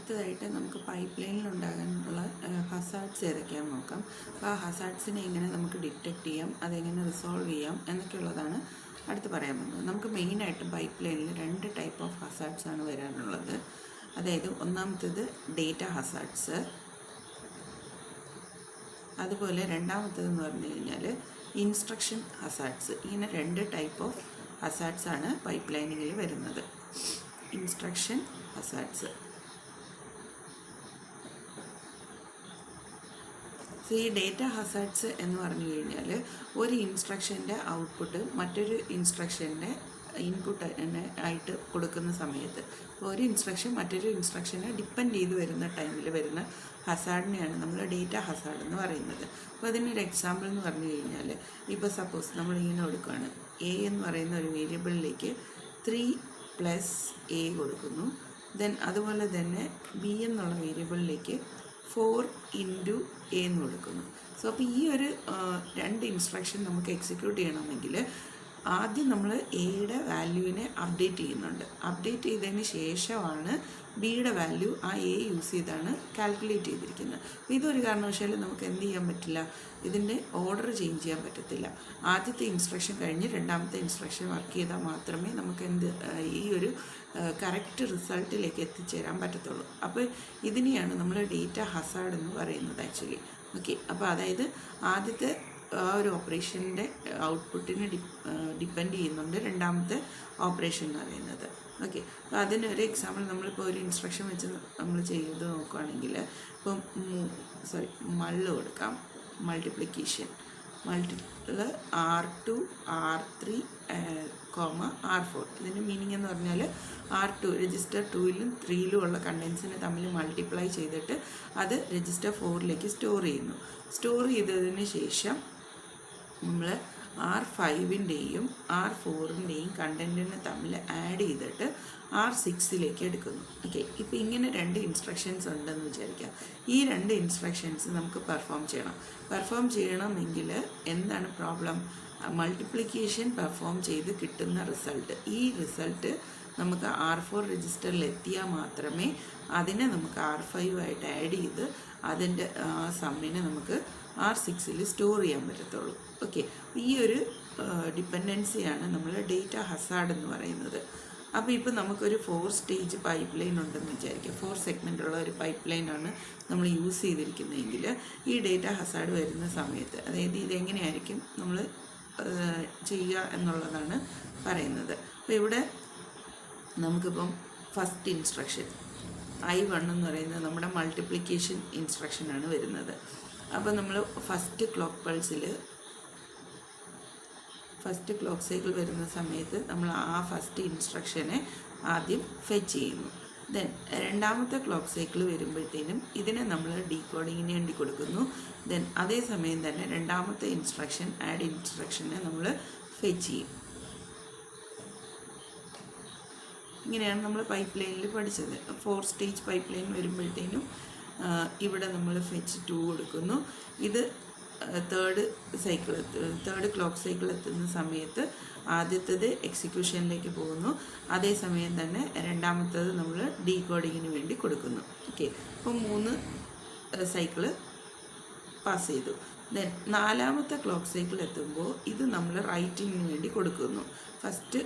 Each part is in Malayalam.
അടുത്തതായിട്ട് നമുക്ക് പൈപ്പ് ലൈനിലുണ്ടാകാനുള്ള ഹസാർഡ്സ് ഏതൊക്കെയാണെന്ന് നോക്കാം. അപ്പോൾ ആ ഹസാർഡ്സിനെ എങ്ങനെ നമുക്ക് ഡിറ്റക്റ്റ് ചെയ്യാം, അതെങ്ങനെ റിസോൾവ് ചെയ്യാം എന്നൊക്കെയുള്ളതാണ് അടുത്ത് പറയാൻ പോകുന്നത്. നമുക്ക് മെയിനായിട്ട് പൈപ്പ് ലൈനിൽ 2 ടൈപ്പ് ഓഫ് ഹസാർഡ്സ് ആണ് വരാനുള്ളത്. അതായത് ഒന്നാമത്തേത് ഡേറ്റ ഹസാർഡ്സ്, അതുപോലെ രണ്ടാമത്തേതെന്ന് പറഞ്ഞു കഴിഞ്ഞാൽ ഇൻസ്ട്രക്ഷൻ ഹസാർഡ്സ്. ഇങ്ങനെ 2 ടൈപ്പ് ഓഫ് ഹസാർഡ്സ് ആണ് പൈപ്പ് ലൈനിങ്ങിൽ വരുന്നത്. ഇൻസ്ട്രക്ഷൻ ഹസാർഡ്സ്, ഈ ഡേറ്റ ഹസാർഡ്സ് എന്ന് പറഞ്ഞു കഴിഞ്ഞാൽ ഒരു ഇൻസ്ട്രക്ഷൻ്റെ ഔട്ട്പുട്ട് മറ്റൊരു ഇൻസ്ട്രക്ഷൻ്റെ ഇൻപുട്ട് ആയിട്ട് കൊടുക്കുന്ന സമയത്ത്, ഇപ്പോൾ ഒരു ഇൻസ്ട്രക്ഷൻ മറ്റൊരു ഇൻസ്ട്രക്ഷനെ ഡിപ്പെൻഡ് ചെയ്ത് വരുന്ന ടൈമിൽ വരുന്ന ഹസാർഡിനെയാണ് നമ്മൾ ഡേറ്റ ഹസാർഡ് എന്ന് പറയുന്നത്. അപ്പോൾ അതിനൊരു എക്സാമ്പിൾ എന്ന് പറഞ്ഞു കഴിഞ്ഞാൽ, ഇപ്പോൾ സപ്പോസ് നമ്മളിങ്ങനെ കൊടുക്കുകയാണ്, എ എന്ന് പറയുന്ന ഒരു വേരിയബിളിലേക്ക് 3+a കൊടുക്കുന്നു. ദെൻ അതുപോലെ തന്നെ ബി എന്നുള്ള വേരിയബിളിലേക്ക് 4 × a എന്ന് കൊടുക്കുന്നു. സോ അപ്പോൾ ഈ ഒരു 2 ഇൻസ്ട്രക്ഷൻ നമുക്ക് എക്സിക്യൂട്ട് ചെയ്യണമെങ്കിൽ ആദ്യം നമ്മൾ എയുടെ വാല്യൂവിനെ അപ്ഡേറ്റ് ചെയ്യുന്നുണ്ട്. അപ്ഡേറ്റ് ചെയ്തതിന് ശേഷമാണ് ബിയുടെ വാല്യൂ ആ എ യൂസ് ചെയ്താണ് കാൽക്കുലേറ്റ് ചെയ്തിരിക്കുന്നത്. അപ്പോൾ ഇതൊരു കാരണവശാലും നമുക്ക് എന്ത് ചെയ്യാൻ പറ്റില്ല, ഇതിൻ്റെ ഓർഡർ ചേഞ്ച് ചെയ്യാൻ പറ്റത്തില്ല. ആദ്യത്തെ ഇൻസ്ട്രക്ഷൻ കഴിഞ്ഞ് രണ്ടാമത്തെ ഇൻസ്ട്രക്ഷൻ വർക്ക് ചെയ്താൽ മാത്രമേ നമുക്ക് ഈ ഒരു കറക്റ്റ് റിസൾട്ടിലേക്ക് എത്തിച്ചേരാൻ പറ്റത്തുള്ളൂ. അപ്പോൾ ഇതിനെയാണ് നമ്മൾ ഡേറ്റ ഹസാർഡ് എന്ന് പറയുന്നത് ആക്ച്വലി. ഓക്കെ, അപ്പോൾ അതായത് ആദ്യത്തെ ആ ഒരു ഓപ്പറേഷൻ്റെ ഔട്ട്പുട്ടിന് ഡിപ്പെൻഡ് ചെയ്യുന്നുണ്ട് രണ്ടാമത്തെ ഓപ്പറേഷൻ എന്ന് പറയുന്നത്. ഓക്കെ, അപ്പോൾ അതിനൊരു എക്സാമ്പിൾ നമ്മളിപ്പോൾ ഒരു ഇൻസ്ട്രക്ഷൻ വെച്ച് നമ്മൾ ചെയ്ത് നോക്കുകയാണെങ്കിൽ, ഇപ്പം മള്ള് കൊടുക്കാം, മൾട്ടിപ്ലിക്കേഷൻ R2 R3, R4. ഇതിൻ്റെ മീനിങ് എന്ന് പറഞ്ഞാൽ R2 രജിസ്റ്റർ 2ലും 3ലും ഉള്ള കണ്ടൻസിനെ തമ്മിൽ മൾട്ടിപ്ലൈ ചെയ്തിട്ട് അത് രജിസ്റ്റർ 4ലേക്ക് സ്റ്റോർ ചെയ്യുന്നു. സ്റ്റോർ ചെയ്തതിന് ശേഷം നമ്മൾ R5ൻ്റെയും R4ൻ്റെയും കണ്ടൻറ്റിനെ തമ്മിൽ ആഡ് ചെയ്തിട്ട് R6ലേക്ക് എടുക്കുന്നു. ഓക്കെ, ഇപ്പോൾ ഇങ്ങനെ 2 ഇൻസ്ട്രക്ഷൻസ് ഉണ്ടെന്ന് വിചാരിക്കാം. ഈ 2 ഇൻസ്ട്രക്ഷൻസ് നമുക്ക് പെർഫോം ചെയ്യണമെങ്കിൽ എന്താണ് പ്രോബ്ലം? മൾട്ടിപ്ലിക്കേഷൻ പെർഫോം ചെയ്ത് കിട്ടുന്ന റിസൾട്ട്, ഈ റിസൾട്ട് നമുക്ക് R4 രജിസ്റ്ററിൽ എത്തിയാൽ മാത്രമേ അതിനെ നമുക്ക് R5 ആയിട്ട് ആഡ് ചെയ്ത് അതിൻ്റെ സമ്മിനെ നമുക്ക് R6ൽ സ്റ്റോർ ചെയ്യാൻ പറ്റത്തുള്ളൂ. ഓക്കെ, ഈ ഒരു ഡിപ്പെൻഡൻസിയാണ് നമ്മൾ ഡേറ്റ ഹസാർഡ് എന്ന് പറയുന്നത്. അപ്പോൾ ഇപ്പോൾ നമുക്കൊരു 4 സ്റ്റേജ് പൈപ്പ് ലൈൻ ഉണ്ടെന്ന് വിചാരിക്കുക. 4 സെഗ്മെൻ്റുള്ള ഒരു പൈപ്പ് ലൈനാണ് നമ്മൾ യൂസ് ചെയ്തിരിക്കുന്നതെങ്കിൽ ഈ ഡേറ്റ ഹസാർഡ് വരുന്ന സമയത്ത്, അതായത് ഇതെങ്ങനെയായിരിക്കും നമ്മൾ ചെയ്യുക എന്നുള്ളതാണ് പറയുന്നത്. അപ്പോൾ ഇവിടെ നമുക്കിപ്പം ഫസ്റ്റ് ഇൻസ്ട്രക്ഷൻ I1 എന്ന് പറയുന്നത് നമ്മുടെ മൾട്ടിപ്ലിക്കേഷൻ ഇൻസ്ട്രക്ഷനാണ് വരുന്നത്. അപ്പോൾ നമ്മൾ ഫസ്റ്റ് ക്ലോക്ക് സൈക്കിൾ വരുന്ന സമയത്ത് നമ്മൾ ആ ഫസ്റ്റ് ഇൻസ്ട്രക്ഷനെ ആദ്യം ഫെച്ച് ചെയ്യുന്നു. ദെൻ രണ്ടാമത്തെ ക്ലോക്ക് സൈക്കിൾ വരുമ്പോഴത്തേനും ഇതിനെ നമ്മൾ ഡീകോഡിങ്ങിന് വേണ്ടി കൊടുക്കുന്നു. ദെൻ അതേസമയം തന്നെ രണ്ടാമത്തെ ഇൻസ്ട്രക്ഷൻ ആഡ് ഇൻസ്ട്രക്ഷനെ നമ്മൾ ഫെച്ച് ചെയ്യും. ഇങ്ങനെയാണ് നമ്മൾ പൈപ്പ് ലൈനിൽ പഠിച്ചത്. 4 സ്റ്റേജ് പൈപ്പ് ലൈൻ വരുമ്പോഴത്തേനും ഇവിടെ നമ്മൾ ഫെച്ച് 2 കൊടുക്കുന്നു. ഇത് തേർഡ് ക്ലോക്ക് സൈക്കിൾ എത്തുന്ന സമയത്ത് ആദ്യത്തേത് എക്സിക്യൂഷനിലേക്ക് പോകുന്നു. അതേസമയം തന്നെ രണ്ടാമത്തേത് നമ്മൾ ഡീകോഡിങ്ങിന് വേണ്ടി കൊടുക്കുന്നു. ഓക്കെ, അപ്പോൾ 3 സൈക്കിള് പാസ് ചെയ്തു. ദെൻ നാലാമത്തെ ക്ലോക്ക് സൈക്കിൾ എത്തുമ്പോൾ ഇത് നമ്മൾ റൈറ്റിങ്ങിന് വേണ്ടി കൊടുക്കുന്നു. ഫസ്റ്റ്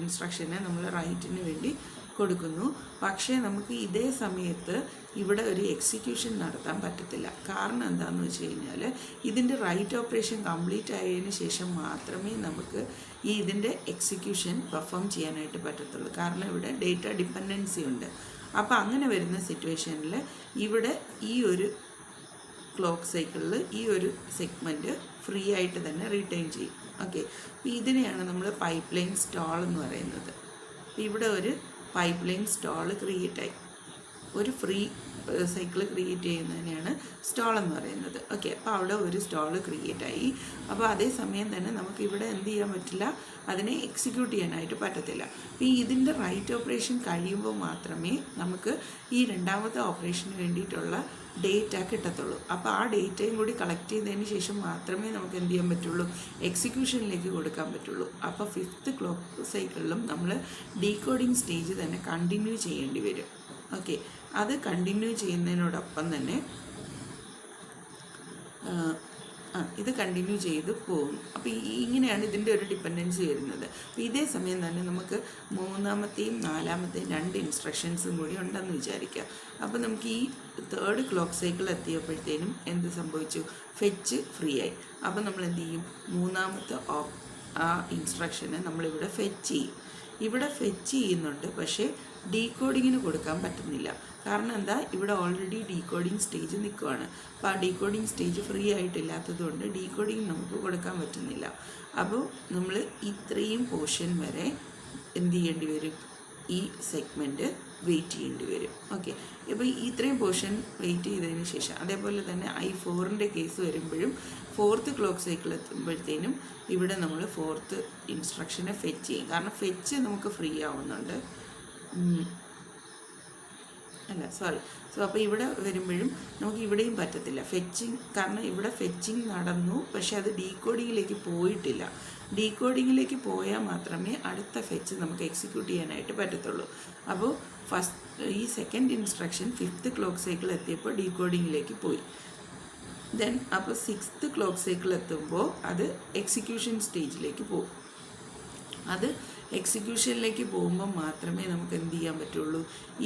ഇൻസ്ട്രക്ഷനെ നമ്മൾ റൈറ്റിന് വേണ്ടി കൊടുക്കുന്നു. പക്ഷേ നമുക്ക് ഇതേ സമയത്ത് ഇവിടെ ഒരു എക്സിക്യൂഷൻ നടത്താൻ പറ്റത്തില്ല. കാരണം എന്താണെന്ന് വെച്ച് കഴിഞ്ഞാൽ ഇതിൻ്റെ റൈറ്റ് ഓപ്പറേഷൻ കംപ്ലീറ്റ് ആയതിന് ശേഷം മാത്രമേ നമുക്ക് ഇതിൻ്റെ എക്സിക്യൂഷൻ പെർഫോം ചെയ്യാനായിട്ട് പറ്റത്തുള്ളൂ. കാരണം ഇവിടെ ഡേറ്റ ഡിപ്പെൻഡൻസി ഉണ്ട്. അപ്പോൾ അങ്ങനെ വരുന്ന സിറ്റുവേഷനിൽ ഇവിടെ ഈ ഒരു ക്ലോക്ക് സൈക്കിളിൽ ഈ ഒരു സെഗ്മെൻറ്റ് ഫ്രീ ആയിട്ട് തന്നെ റിട്ടേൺ ചെയ്യും. ഓക്കെ, അപ്പോൾ ഇതിനെയാണ് നമ്മൾ പൈപ്പ് ലൈൻ സ്റ്റോൾ എന്ന് പറയുന്നത്. ഇവിടെ ഒരു പൈപ്പ് ലൈൻ സ്റ്റോൾ ക്രിയേറ്റ് ആയി, ഒരു ഫ്രീ സൈക്കിൾ ക്രിയേറ്റ് ചെയ്യുന്നതിനെയാണ് സ്റ്റോൾ എന്ന് പറയുന്നത്. ഓക്കെ, അപ്പോൾ അവിടെ ഒരു സ്റ്റോൾ ക്രിയേറ്റ് ആയി. അപ്പോൾ അതേസമയം തന്നെ നമുക്ക് ഇവിടെ എന്ത് ചെയ്യാൻ പറ്റില്ല, അതിനെ എക്സിക്യൂട്ട് ചെയ്യാനായിട്ട് പറ്റത്തില്ല. അപ്പോൾ ഇതിൻ്റെ റൈറ്റ് ഓപ്പറേഷൻ കഴിയുമ്പോൾ മാത്രമേ നമുക്ക് ഈ രണ്ടാമത്തെ ഓപ്പറേഷന് വേണ്ടിയിട്ടുള്ള ഡേറ്റ കിട്ടത്തുള്ളൂ. അപ്പോൾ ആ ഡേറ്റയും കൂടി കളക്ട് ചെയ്തതിന് ശേഷം മാത്രമേ നമുക്ക് എന്ത് ചെയ്യാൻ പറ്റുള്ളൂ, എക്സിക്യൂഷനിലേക്ക് കൊടുക്കാൻ പറ്റുള്ളൂ. അപ്പോൾ 5th ക്ലോക്ക് സൈക്കിളിലും നമ്മൾ ഡീകോഡിങ് സ്റ്റേജ് തന്നെ കണ്ടിന്യൂ ചെയ്യേണ്ടി വരും. ഓക്കെ, അത് കണ്ടിന്യൂ ചെയ്യുന്നതിനോടൊപ്പം തന്നെ ഇത് കണ്ടിന്യൂ ചെയ്ത് പോകും. അപ്പോൾ ഇങ്ങനെയാണ് ഇതിൻ്റെ ഒരു ഡിപ്പെൻഡൻസി വരുന്നത്. അപ്പോൾ ഇതേ സമയം തന്നെ നമുക്ക് മൂന്നാമത്തെയും നാലാമത്തെയും 2 ഇൻസ്ട്രക്ഷൻസും കൂടി ഉണ്ടെന്ന് വിചാരിക്കുക. അപ്പോൾ നമുക്ക് ഈ 3rd ക്ലോക്ക് സൈക്കിൾ എത്തിയപ്പോഴത്തേനും എന്ത് സംഭവിച്ചു? ഫെച്ച് ഫ്രീ ആയി. അപ്പോൾ നമ്മൾ എന്ത് ചെയ്യും? മൂന്നാമത്തെ ആ ഇൻസ്ട്രക്ഷനെ നമ്മളിവിടെ ഫെച്ച് ചെയ്യും. ഇവിടെ ഫെച്ച് ചെയ്യുന്നുണ്ട്, പക്ഷേ ഡീകോഡിങ്ങിന് കൊടുക്കാൻ പറ്റുന്നില്ല. കാരണം എന്താ? ഇവിടെ ഓൾറെഡി ഡീകോഡിങ് സ്റ്റേജ് നിൽക്കുവാണ്. അപ്പോൾ ആ ഡീകോഡിങ് സ്റ്റേജ് ഫ്രീ ആയിട്ടില്ലാത്തതുകൊണ്ട് ഡീകോഡിങ് നമുക്ക് കൊടുക്കാൻ പറ്റുന്നില്ല. അപ്പോൾ നമ്മൾ ഇത്രയും പോർഷൻ വരെ എന്ത് ചെയ്യേണ്ടി വരും? ഈ സെഗ്മെൻറ്റ് വെയിറ്റ് ചെയ്യേണ്ടി വരും. ഓക്കെ, ഇപ്പോൾ ഇത്രയും പോർഷൻ വെയിറ്റ് ചെയ്തതിന് ശേഷം അതേപോലെ തന്നെ I4ൻ്റെ കേസ് വരുമ്പോഴും 4th ക്ലോക്ക് സൈക്കിൾ എത്തുമ്പോഴത്തേനും ഇവിടെ നമ്മൾ 4th ഇൻസ്ട്രക്ഷനെ ഫെച്ച് ചെയ്യും. കാരണം ഫെച്ച് നമുക്ക് ഫ്രീ ആവുന്നുണ്ട്. അപ്പോൾ ഇവിടെ വരുമ്പോഴും നമുക്ക് ഇവിടെയും പറ്റത്തില്ല ഫെച്ചിങ്. കാരണം ഇവിടെ ഫെച്ചിങ് നടന്നു, പക്ഷെ അത് ഡീകോഡിങ്ങിലേക്ക് പോയിട്ടില്ല. ഡീകോഡിങ്ങിലേക്ക് പോയാൽ മാത്രമേ അടുത്ത ഫെച്ച് നമുക്ക് എക്സിക്യൂട്ട് ചെയ്യാനായിട്ട് പറ്റത്തുള്ളൂ. അപ്പോൾ ഈ 2nd instruction 5th clock cycle എത്തിയപ്പോൾ ഡീകോഡിങ്ങിലേക്ക് പോയി. ദെൻ അപ്പോൾ 6th ക്ലോക്ക് സൈക്കിൾ എത്തുമ്പോൾ അത് എക്സിക്യൂഷൻ സ്റ്റേജിലേക്ക് പോകും. അത് എക്സിക്യൂഷനിലേക്ക് പോകുമ്പോൾ മാത്രമേ നമുക്ക് എന്ത് ചെയ്യാൻ പറ്റുള്ളൂ?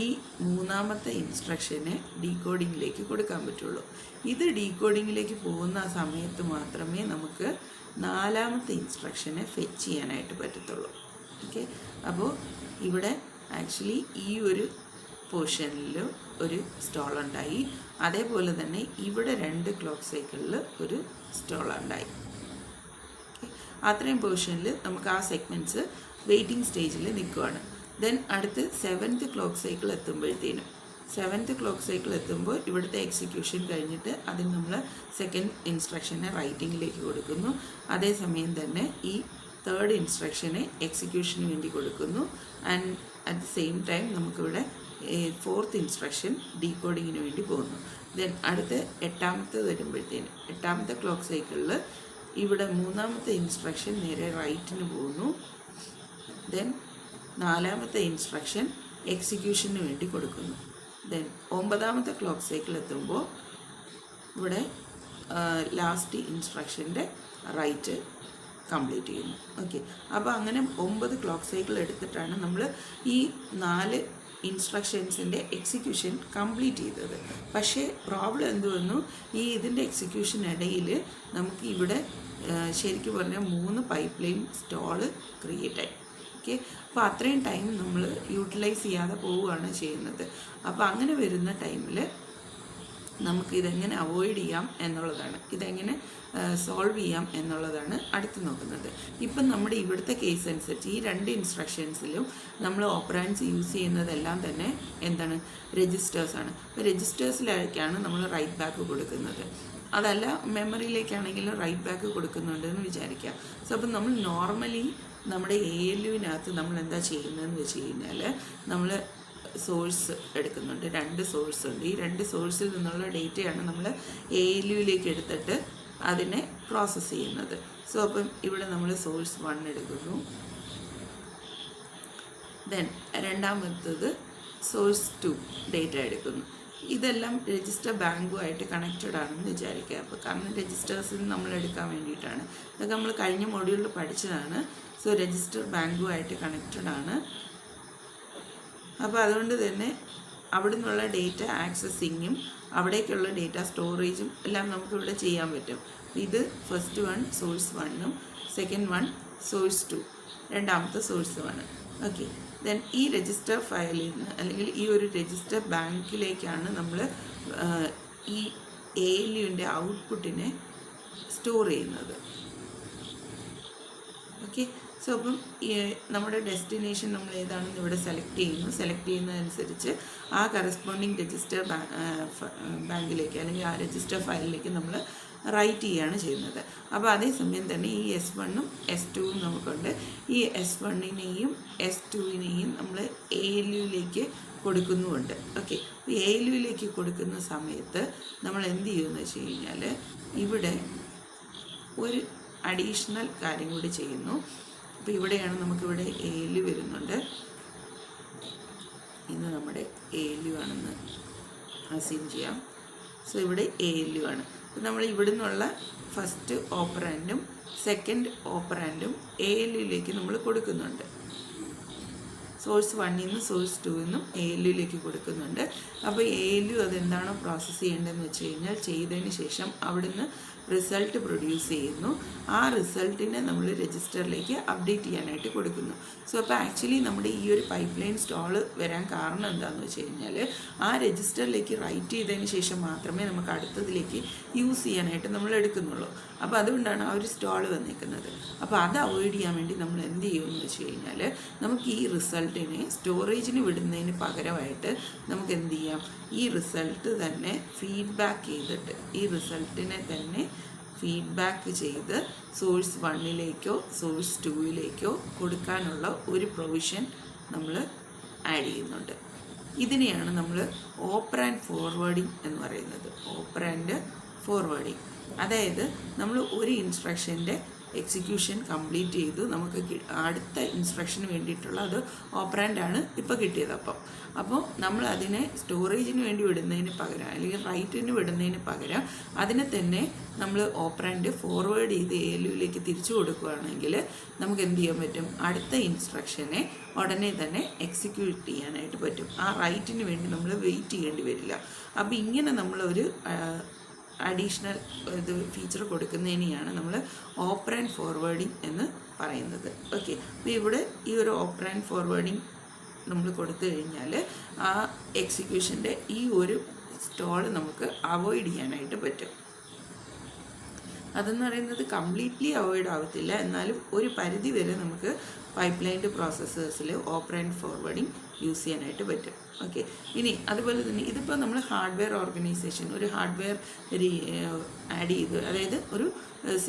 ഈ മൂന്നാമത്തെ ഇൻസ്ട്രക്ഷനെ ഡീകോഡിങ്ങിലേക്ക് കൊടുക്കാൻ പറ്റുള്ളൂ. ഇത് ഡീകോഡിങ്ങിലേക്ക് പോകുന്ന ആ സമയത്ത് മാത്രമേ നമുക്ക് 4ാമത്തെ ഇൻസ്ട്രക്ഷനെ ഫെച്ച് ചെയ്യാനായിട്ട് പറ്റത്തുള്ളൂ. ഓക്കെ, അപ്പോൾ ഇവിടെ ആക്ച്വലി ഈ ഒരു പോർഷനിൽ ഒരു സ്റ്റോൾ ഉണ്ടായി. അതേപോലെ തന്നെ ഇവിടെ 2 ക്ലോക്ക് സൈക്കിളിൽ ഒരു സ്റ്റോൾ ഉണ്ടായി. അത്രയും പോർഷനിൽ നമുക്ക് ആ സെഗ്മെൻറ്റ്സ് വെയിറ്റിംഗ് സ്റ്റേജിൽ നിൽക്കുവാണ്. ദെൻ അടുത്ത് 7th ക്ലോക്ക് സൈക്കിൾ എത്തുമ്പോഴത്തേനും 7th ക്ലോക്ക് സൈക്കിൾ എത്തുമ്പോൾ ഇവിടുത്തെ എക്സിക്യൂഷൻ കഴിഞ്ഞിട്ട് അതിന് നമ്മൾ 2nd ഇൻസ്ട്രക്ഷനെ റൈറ്റിങ്ങിലേക്ക് കൊടുക്കുന്നു. അതേസമയം തന്നെ ഈ 3rd ഇൻസ്ട്രക്ഷനെ എക്സിക്യൂഷന് വേണ്ടി കൊടുക്കുന്നു. And at the same time നമുക്കിവിടെ 4th ഇൻസ്ട്രക്ഷൻ ഡീകോഡിങ്ങിന് വേണ്ടി പോകുന്നു. ദെൻ അടുത്ത് 8ാമത്തെ വരുമ്പോഴത്തേനും 8ാമത്തെ ക്ലോക്ക് സൈക്കിളിൽ ഇവിടെ 3ാമത്തെ ഇൻസ്ട്രക്ഷൻ നേരെ റൈറ്റിന് പോകുന്നു. ദെൻ 4ാമത്തെ ഇൻസ്ട്രക്ഷൻ എക്സിക്യൂഷന് വേണ്ടി കൊടുക്കുന്നു. ദെൻ 9ാമത്തെ ക്ലോക്ക് സൈക്കിൾ എത്തുമ്പോൾ ഇവിടെ ലാസ്റ്റ് ഇൻസ്ട്രക്ഷൻ്റെ റൈറ്റ് കംപ്ലീറ്റ് ചെയ്യുന്നു. ഓക്കെ, അപ്പോൾ അങ്ങനെ 9 ക്ലോക്ക് സൈക്കിൾ എടുത്തിട്ടാണ് നമ്മൾ ഈ 4 ഇൻസ്ട്രക്ഷൻസിൻ്റെ എക്സിക്യൂഷൻ കംപ്ലീറ്റ് ചെയ്തത്. പക്ഷേ പ്രോബ്ലം എന്ത് വന്നു? ഇതിൻ്റെ എക്സിക്യൂഷൻ ഇടയിൽ നമുക്ക് ഇവിടെ ശരിക്കും പറഞ്ഞാൽ 3 പൈപ്പ് ലൈൻ സ്റ്റോള് ക്രിയേറ്റ് ആയി. ഓക്കെ, അപ്പോൾ അത്രയും ടൈം നമ്മൾ യൂട്ടിലൈസ് ചെയ്യാതെ പോവുകയാണ് ചെയ്യുന്നത്. അപ്പോൾ അങ്ങനെ വരുന്ന ടൈമിൽ നമുക്ക് ഇതെങ്ങനെ അവോയ്ഡ് ചെയ്യാം എന്നുള്ളതാണ്, ഇതെങ്ങനെ സോൾവ് ചെയ്യാം എന്നുള്ളതാണ് അടുത്ത് നോക്കുന്നത്. ഇപ്പം നമ്മുടെ ഇവിടുത്തെ കേസ് അനുസരിച്ച് ഈ 2 ഇൻസ്ട്രക്ഷൻസിലും നമ്മൾ ഓപ്പറാൻഡ്സ് യൂസ് ചെയ്യുന്നതെല്ലാം തന്നെ എന്താണ്? രജിസ്റ്റേഴ്സാണ്. അപ്പോൾ രജിസ്റ്റേഴ്സിലേക്കാണ് നമ്മൾ റൈറ്റ് ബാക്ക് കൊടുക്കുന്നത്. അതല്ല മെമ്മറിയിലേക്കാണെങ്കിലും റൈറ്റ് ബാക്ക് കൊടുക്കുന്നുണ്ടെന്ന് വിചാരിക്കുക. സോ അപ്പം നമ്മൾ നോർമലി നമ്മുടെ ALUവിനകത്ത് നമ്മൾ എന്താ ചെയ്യുന്നതെന്ന് വെച്ച് കഴിഞ്ഞാൽ നമ്മൾ സോഴ്സ് എടുക്കുന്നുണ്ട്. 2 സോഴ്സ് ഉണ്ട്. ഈ 2 സോഴ്സിൽ നിന്നുള്ള ഡേറ്റയാണ് നമ്മൾ ALUവിലേക്ക് എടുത്തിട്ട് അതിനെ പ്രോസസ്സ് ചെയ്യുന്നത്. സോ അപ്പം ഇവിടെ നമ്മൾ സോഴ്സ് 1 എടുക്കുന്നു. ദെൻ രണ്ടാമത്തത് സോഴ്സ് 2 ഡേറ്റ എടുക്കുന്നു. ഇതെല്ലാം രജിസ്റ്റർ ബാങ്കുമായിട്ട് കണക്റ്റഡ് ആണെന്ന് വിചാരിക്കുക. അപ്പോൾ കാരണം രജിസ്റ്റേഴ്സിൽ നമ്മൾ എടുക്കാൻ വേണ്ടിയിട്ടാണ്. ഇതൊക്കെ നമ്മൾ കഴിഞ്ഞ മൊഡ്യൂളിൽ പഠിച്ചതാണ്. സോ രജിസ്റ്റർ ബാങ്കുമായിട്ട് കണക്റ്റഡ് ആണ്. അപ്പോൾ അതുകൊണ്ട് തന്നെ അവിടെ നിന്നുള്ള ഡേറ്റ ആക്സസിങ്ങും അവിടേക്കുള്ള ഡേറ്റ സ്റ്റോറേജും എല്ലാം നമുക്കിവിടെ ചെയ്യാൻ പറ്റും. ഇത് ഫസ്റ്റ് 1 സോഴ്സ് 1ഉം സെക്കൻഡ് 1 സോഴ്സ് 2 രണ്ടാമത്തെ സോഴ്സ് 1. ഓക്കെ, ദെൻ ഈ രജിസ്റ്റർ ഫയലിൽ നിന്ന് അല്ലെങ്കിൽ ഈ ഒരു രജിസ്റ്റർ ബാങ്കിലേക്കാണ് നമ്മൾ ഈ ALUവിൻ്റെ ഔട്ട്പുട്ടിനെ സ്റ്റോർ ചെയ്യുന്നത്. ഓക്കെ, സോ അപ്പം നമ്മുടെ ഡെസ്റ്റിനേഷൻ നമ്മൾ ഏതാണെന്ന് ഇവിടെ സെലക്ട് ചെയ്യുന്നതനുസരിച്ച് ആ കറസ്പോണ്ടിങ് രജിസ്റ്റർ ബാങ്കിലേക്ക് അല്ലെങ്കിൽ ആ രജിസ്റ്റർ ഫയലിലേക്ക് നമ്മൾ റൈറ്റ് ചെയ്യുകയാണ് ചെയ്യുന്നത്. അപ്പോൾ അതേസമയം തന്നെ ഈ S1ഉം S2ഉം നമുക്കുണ്ട്. ഈ S1നെയും S2നെയും നമ്മൾ ALUവിലേക്ക് കൊടുക്കുന്നുമുണ്ട്. ഓക്കെ, ALUവിലേക്ക് കൊടുക്കുന്ന സമയത്ത് നമ്മൾ എന്ത് ചെയ്യുമെന്ന് വെച്ച് കഴിഞ്ഞാൽ ഇവിടെ ഒരു അഡീഷണൽ കാര്യം കൂടി ചെയ്യുന്നു. അപ്പോൾ ഇവിടെയാണ് നമുക്കിവിടെ ALU വരുന്നുണ്ട്. ഇത് നമ്മുടെ ALU ആണെന്ന് അസ്യൂം ചെയ്യാം. സോ ഇവിടെ ALU ആണ്. അപ്പോൾ നമ്മൾ ഇവിടെ നിന്നുള്ള ഫസ്റ്റ് ഓപ്പറാൻഡും സെക്കൻഡ് ഓപ്പറാൻഡും ALUയിലേക്ക് നമ്മൾ കൊടുക്കുന്നുണ്ട്. സോഴ്സ് 1 നിന്നും സോഴ്സ് 2 നിന്നും ALUയിലേക്ക് കൊടുക്കുന്നുണ്ട്. അപ്പോൾ ALU അതെന്താണോ പ്രോസസ്സ് ചെയ്യേണ്ടതെന്ന് വെച്ച് കഴിഞ്ഞാൽ ചെയ്തതിന് ശേഷം അവിടുന്ന് റിസൾട്ട് പ്രൊഡ്യൂസ് ചെയ്യുന്നു. ആ റിസൾട്ടിനെ നമ്മൾ രജിസ്റ്ററിലേക്ക് അപ്ഡേറ്റ് ചെയ്യാനായിട്ട് കൊടുക്കുന്നു. സോ അപ്പോൾ ആക്ച്വലി നമ്മുടെ ഈ ഒരു പൈപ്പ് ലൈൻ സ്റ്റോള് വരാൻ കാരണം എന്താണെന്ന് വെച്ച് കഴിഞ്ഞാൽ ആ രജിസ്റ്ററിലേക്ക് റൈറ്റ് ചെയ്തതിന് ശേഷം മാത്രമേ നമുക്ക് അടുത്തതിലേക്ക് യൂസ് ചെയ്യാനായിട്ട് നമ്മൾ എടുക്കുന്നുള്ളൂ. അപ്പോൾ അതുകൊണ്ടാണ് ആ ഒരു സ്റ്റോള് വന്നിരിക്കുന്നത്. അപ്പോൾ അത് അവോയ്ഡ് ചെയ്യാൻ വേണ്ടി നമ്മൾ എന്ത് ചെയ്യുമെന്ന് വെച്ച് കഴിഞ്ഞാൽ നമുക്ക് ഈ റിസൾട്ടിനെ സ്റ്റോറേജിന് വിടുന്നതിന് പകരമായിട്ട് നമുക്ക് എന്ത് ചെയ്യാം, ഈ റിസൾട്ട് തന്നെ ഫീഡ്ബാക്ക് ചെയ്തിട്ട് ഈ റിസൾട്ടിനെ തന്നെ ഫീഡ്ബാക്ക് ചെയ്ത് സോഴ്സ് 1ലേക്കോ സോഴ്സ് 2ലേക്കോ കൊടുക്കാനുള്ള ഒരു പ്രൊവിഷൻ നമ്മൾ ആഡ് ചെയ്യുന്നുണ്ട്. ഇതിനെയാണ് നമ്മൾ ഓപ്പറാൻഡ് ഫോർവേഡിങ് എന്ന് പറയുന്നത്. ഓപ്പറാൻഡ് ഫോർവേഡിങ്, അതായത് നമ്മൾ ഒരു ഇൻസ്ട്രക്ഷൻ്റെ എക്സിക്യൂഷൻ കംപ്ലീറ്റ് ചെയ്തു, നമുക്ക് അടുത്ത ഇൻസ്ട്രക്ഷന് വേണ്ടിയിട്ടുള്ള അത് ഓപ്പറാൻഡാണ് ഇപ്പോൾ കിട്ടിയത്. അപ്പോൾ നമ്മൾ അതിനെ സ്റ്റോറേജിന് വേണ്ടി വിടുന്നതിന് പകരം അല്ലെങ്കിൽ റൈറ്റിന് വിടുന്നതിന് പകരം അതിനെ തന്നെ നമ്മൾ ഓപ്പറാൻഡ് ഫോർവേഡ് ചെയ്ത് ALUയിലേക്ക് തിരിച്ചു കൊടുക്കുകയാണെങ്കിൽ നമുക്ക് എന്ത് ചെയ്യാൻ പറ്റും, അടുത്ത ഇൻസ്ട്രക്ഷനെ ഉടനെ തന്നെ എക്സിക്യൂട്ട് ചെയ്യാനായിട്ട് പറ്റും. ആ റൈറ്റിന് വേണ്ടി നമ്മൾ വെയിറ്റ് ചെയ്യേണ്ടി വരില്ല. അപ്പോൾ ഇങ്ങനെ നമ്മളൊരു അഡീഷണൽ ഇത് ഫീച്ചർ കൊടുക്കുന്നതിനെയാണ് നമ്മൾ ഓപ്പറാൻഡ് ഫോർവേഡിങ് എന്ന് പറയുന്നത്. ഓക്കെ, അപ്പോൾ ഇവിടെ ഈ ഒരു ഓപ്പറാൻഡ് ഫോർവേഡിങ് നമ്മൾ കൊടുത്തു കഴിഞ്ഞാൽ ആ എക്സിക്യൂഷൻ്റെ ഈ ഒരു സ്റ്റോള് നമുക്ക് അവോയ്ഡ് ചെയ്യാനായിട്ട് പറ്റും. അതെന്ന് പറയുന്നത് കംപ്ലീറ്റ്ലി അവോയ്ഡ് ആവത്തില്ല, എന്നാലും ഒരു പരിധി വരെ നമുക്ക് പൈപ്പ് ലൈൻ്റെ പ്രോസസ്സേഴ്സിൽ ഓപ്പറാൻഡ് ഫോർവേഡിങ് യൂസ് ചെയ്യാനായിട്ട് പറ്റും. ഓക്കെ, ഇനി അതുപോലെ തന്നെ ഇതിപ്പോൾ നമ്മൾ ഹാർഡ്വെയർ ഓർഗനൈസേഷൻ ഒരു ഹാർഡ്വെയർ ആഡ് ചെയ്ത്, അതായത് ഒരു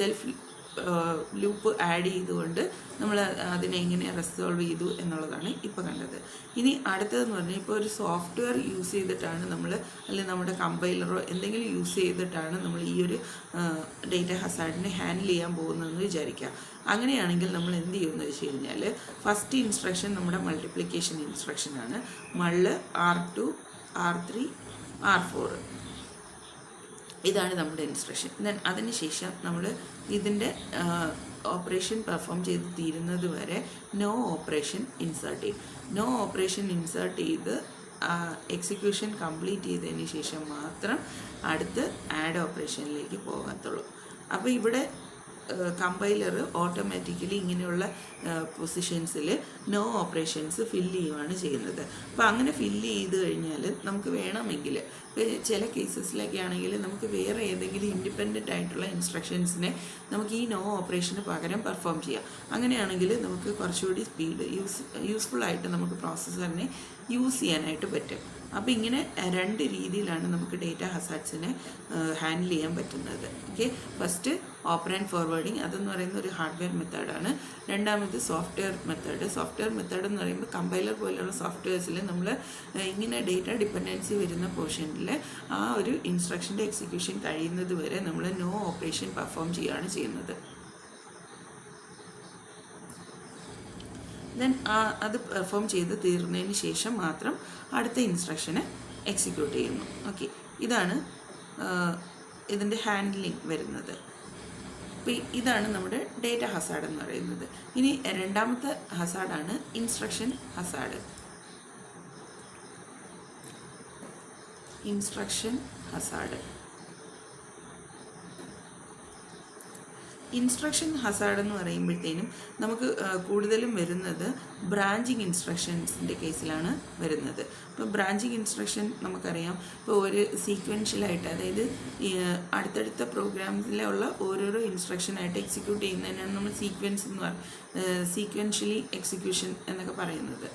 സെൽഫ് ലൂപ്പ് ആഡ് ചെയ്തുകൊണ്ട് നമ്മൾ അതിനെ എങ്ങനെ റിസോൾവ് ചെയ്തു എന്നുള്ളതാണ് ഇപ്പോൾ കണ്ടത്. ഇനി അടുത്തതെന്ന് പറഞ്ഞാൽ ഇപ്പോൾ ഒരു സോഫ്റ്റ്വെയർ യൂസ് ചെയ്തിട്ടാണ് നമ്മൾ, അല്ലെങ്കിൽ നമ്മുടെ കമ്പൈലറോ എന്തെങ്കിലും യൂസ് ചെയ്തിട്ടാണ് നമ്മൾ ഈ ഒരു ഡേറ്റ ഹസാർഡിനെ ഹാൻഡിൽ ചെയ്യാൻ പോകുന്നതെന്ന് വിചാരിക്കുക. അങ്ങനെയാണെങ്കിൽ നമ്മൾ എന്ത് ചെയ്യുമെന്ന് വെച്ച് കഴിഞ്ഞാൽ ഫസ്റ്റ് ഇൻസ്ട്രക്ഷൻ നമ്മുടെ മൾട്ടിപ്ലിക്കേഷൻ ഇൻസ്ട്രക്ഷനാണ്. മള്ള് R2 R3 R4 ഇതാണ് നമ്മുടെ ഇൻസ്ട്രക്ഷൻ. ദെൻ അതിനുശേഷം നമ്മൾ ഇതിൻ്റെ ഓപ്പറേഷൻ പെർഫോം ചെയ്ത് തീരുന്നത് വരെ നോ ഓപ്പറേഷൻ ഇൻസേർട്ട് ചെയ്യും. നോ ഓപ്പറേഷൻ ഇൻസേർട്ട് ചെയ്ത് എക്സിക്യൂഷൻ കംപ്ലീറ്റ് ചെയ്തതിന് ശേഷം മാത്രം അടുത്ത് ആഡ് ഓപ്പറേഷനിലേക്ക് പോകത്തുള്ളൂ. അപ്പോൾ ഇവിടെ കമ്പൈലർ ഓട്ടോമാറ്റിക്കലി ഇങ്ങനെയുള്ള പൊസിഷൻസിൽ നോ ഓപ്പറേഷൻസ് ഫില്ല് ചെയ്യുകയാണ് ചെയ്യുന്നത്. അപ്പോൾ അങ്ങനെ ഫില്ല് ചെയ്ത് കഴിഞ്ഞാൽ നമുക്ക് വേണമെങ്കിൽ ചില കേസസിലൊക്കെ ആണെങ്കിൽ നമുക്ക് വേറെ ഏതെങ്കിലും ഇൻഡിപെൻഡൻ്റ് ആയിട്ടുള്ള ഇൻസ്ട്രക്ഷൻസിനെ നമുക്ക് ഈ നോ ഓപ്പറേഷന് പകരം പെർഫോം ചെയ്യാം. അങ്ങനെയാണെങ്കിൽ നമുക്ക് കുറച്ചുകൂടി സ്പീഡ് യൂസ്ഫുള്ളായിട്ട് നമുക്ക് പ്രോസസ്സറിനെ യൂസ് ചെയ്യാനായിട്ട് പറ്റും. അപ്പോൾ ഇങ്ങനെ രണ്ട് രീതിയിലാണ് നമുക്ക് ഡേറ്റ ഹസാർഡ്സിനെ ഹാൻഡിൽ ചെയ്യാൻ പറ്റുന്നത്. ഓക്കെ, ഫസ്റ്റ് ഓപ്പറാൻഡ് ഫോർവേഡിങ്, അതെന്ന് പറയുന്ന ഒരു ഹാർഡ്വെയർ മെത്തേഡാണ്. രണ്ടാമത് സോഫ്റ്റ്വെയർ മെത്തേഡ്. സോഫ്റ്റ്വെയർ മെത്തേഡ് എന്ന് പറയുമ്പോൾ കമ്പൈലർ പോലെയുള്ള സോഫ്റ്റ്വെയർസിൽ നമ്മൾ ഇങ്ങനെ ഡേറ്റ ഡിപ്പെൻഡൻസി വരുന്ന പോർഷനിൽ ആ ഒരു ഇൻസ്ട്രക്ഷൻ്റെ എക്സിക്യൂഷൻ കഴിയുന്നത് വരെ നമ്മൾ നോ ഓപ്പറേഷൻ പെർഫോം ചെയ്യുകയാണ് ചെയ്യുന്നത്. ദെൻ അത് പെർഫോം ചെയ്ത് തീർന്നതിന് ശേഷം മാത്രം അടുത്ത ഇൻസ്ട്രക്ഷനെ എക്സിക്യൂട്ട് ചെയ്യുന്നു. ഓക്കെ, ഇതാണ് ഇതിൻ്റെ ഹാൻഡ്ലിങ് വരുന്നത്. അപ്പോൾ ഇതാണ് നമ്മുടെ ഡേറ്റ ഹസാർഡ് എന്ന് പറയുന്നത്. ഇനി രണ്ടാമത്തെ ഹസാർഡാണ് ഇൻസ്ട്രക്ഷൻ ഹസാർഡ്. ഇൻസ്ട്രക്ഷൻ ഹസാർഡ് എന്ന് പറയുമ്പോഴത്തേനും നമുക്ക് കൂടുതലും വരുന്നത് ബ്രാഞ്ചിങ് ഇൻസ്ട്രക്ഷൻസിൻ്റെ കേസിലാണ് വരുന്നത്. ഇപ്പോൾ ബ്രാഞ്ചിങ് ഇൻസ്ട്രക്ഷൻ നമുക്കറിയാം, ഇപ്പോൾ ഒരു സീക്വൻഷ്യലായിട്ട്, അതായത് അടുത്തടുത്ത പ്രോഗ്രാമിലുള്ള ഓരോരോ ഇൻസ്ട്രക്ഷനായിട്ട് എക്സിക്യൂട്ട് ചെയ്യുന്നതിനാണ് നമ്മൾ സീക്വൻഷ്യലി എക്സിക്യൂഷൻ എന്നൊക്കെ പറയുന്നത്.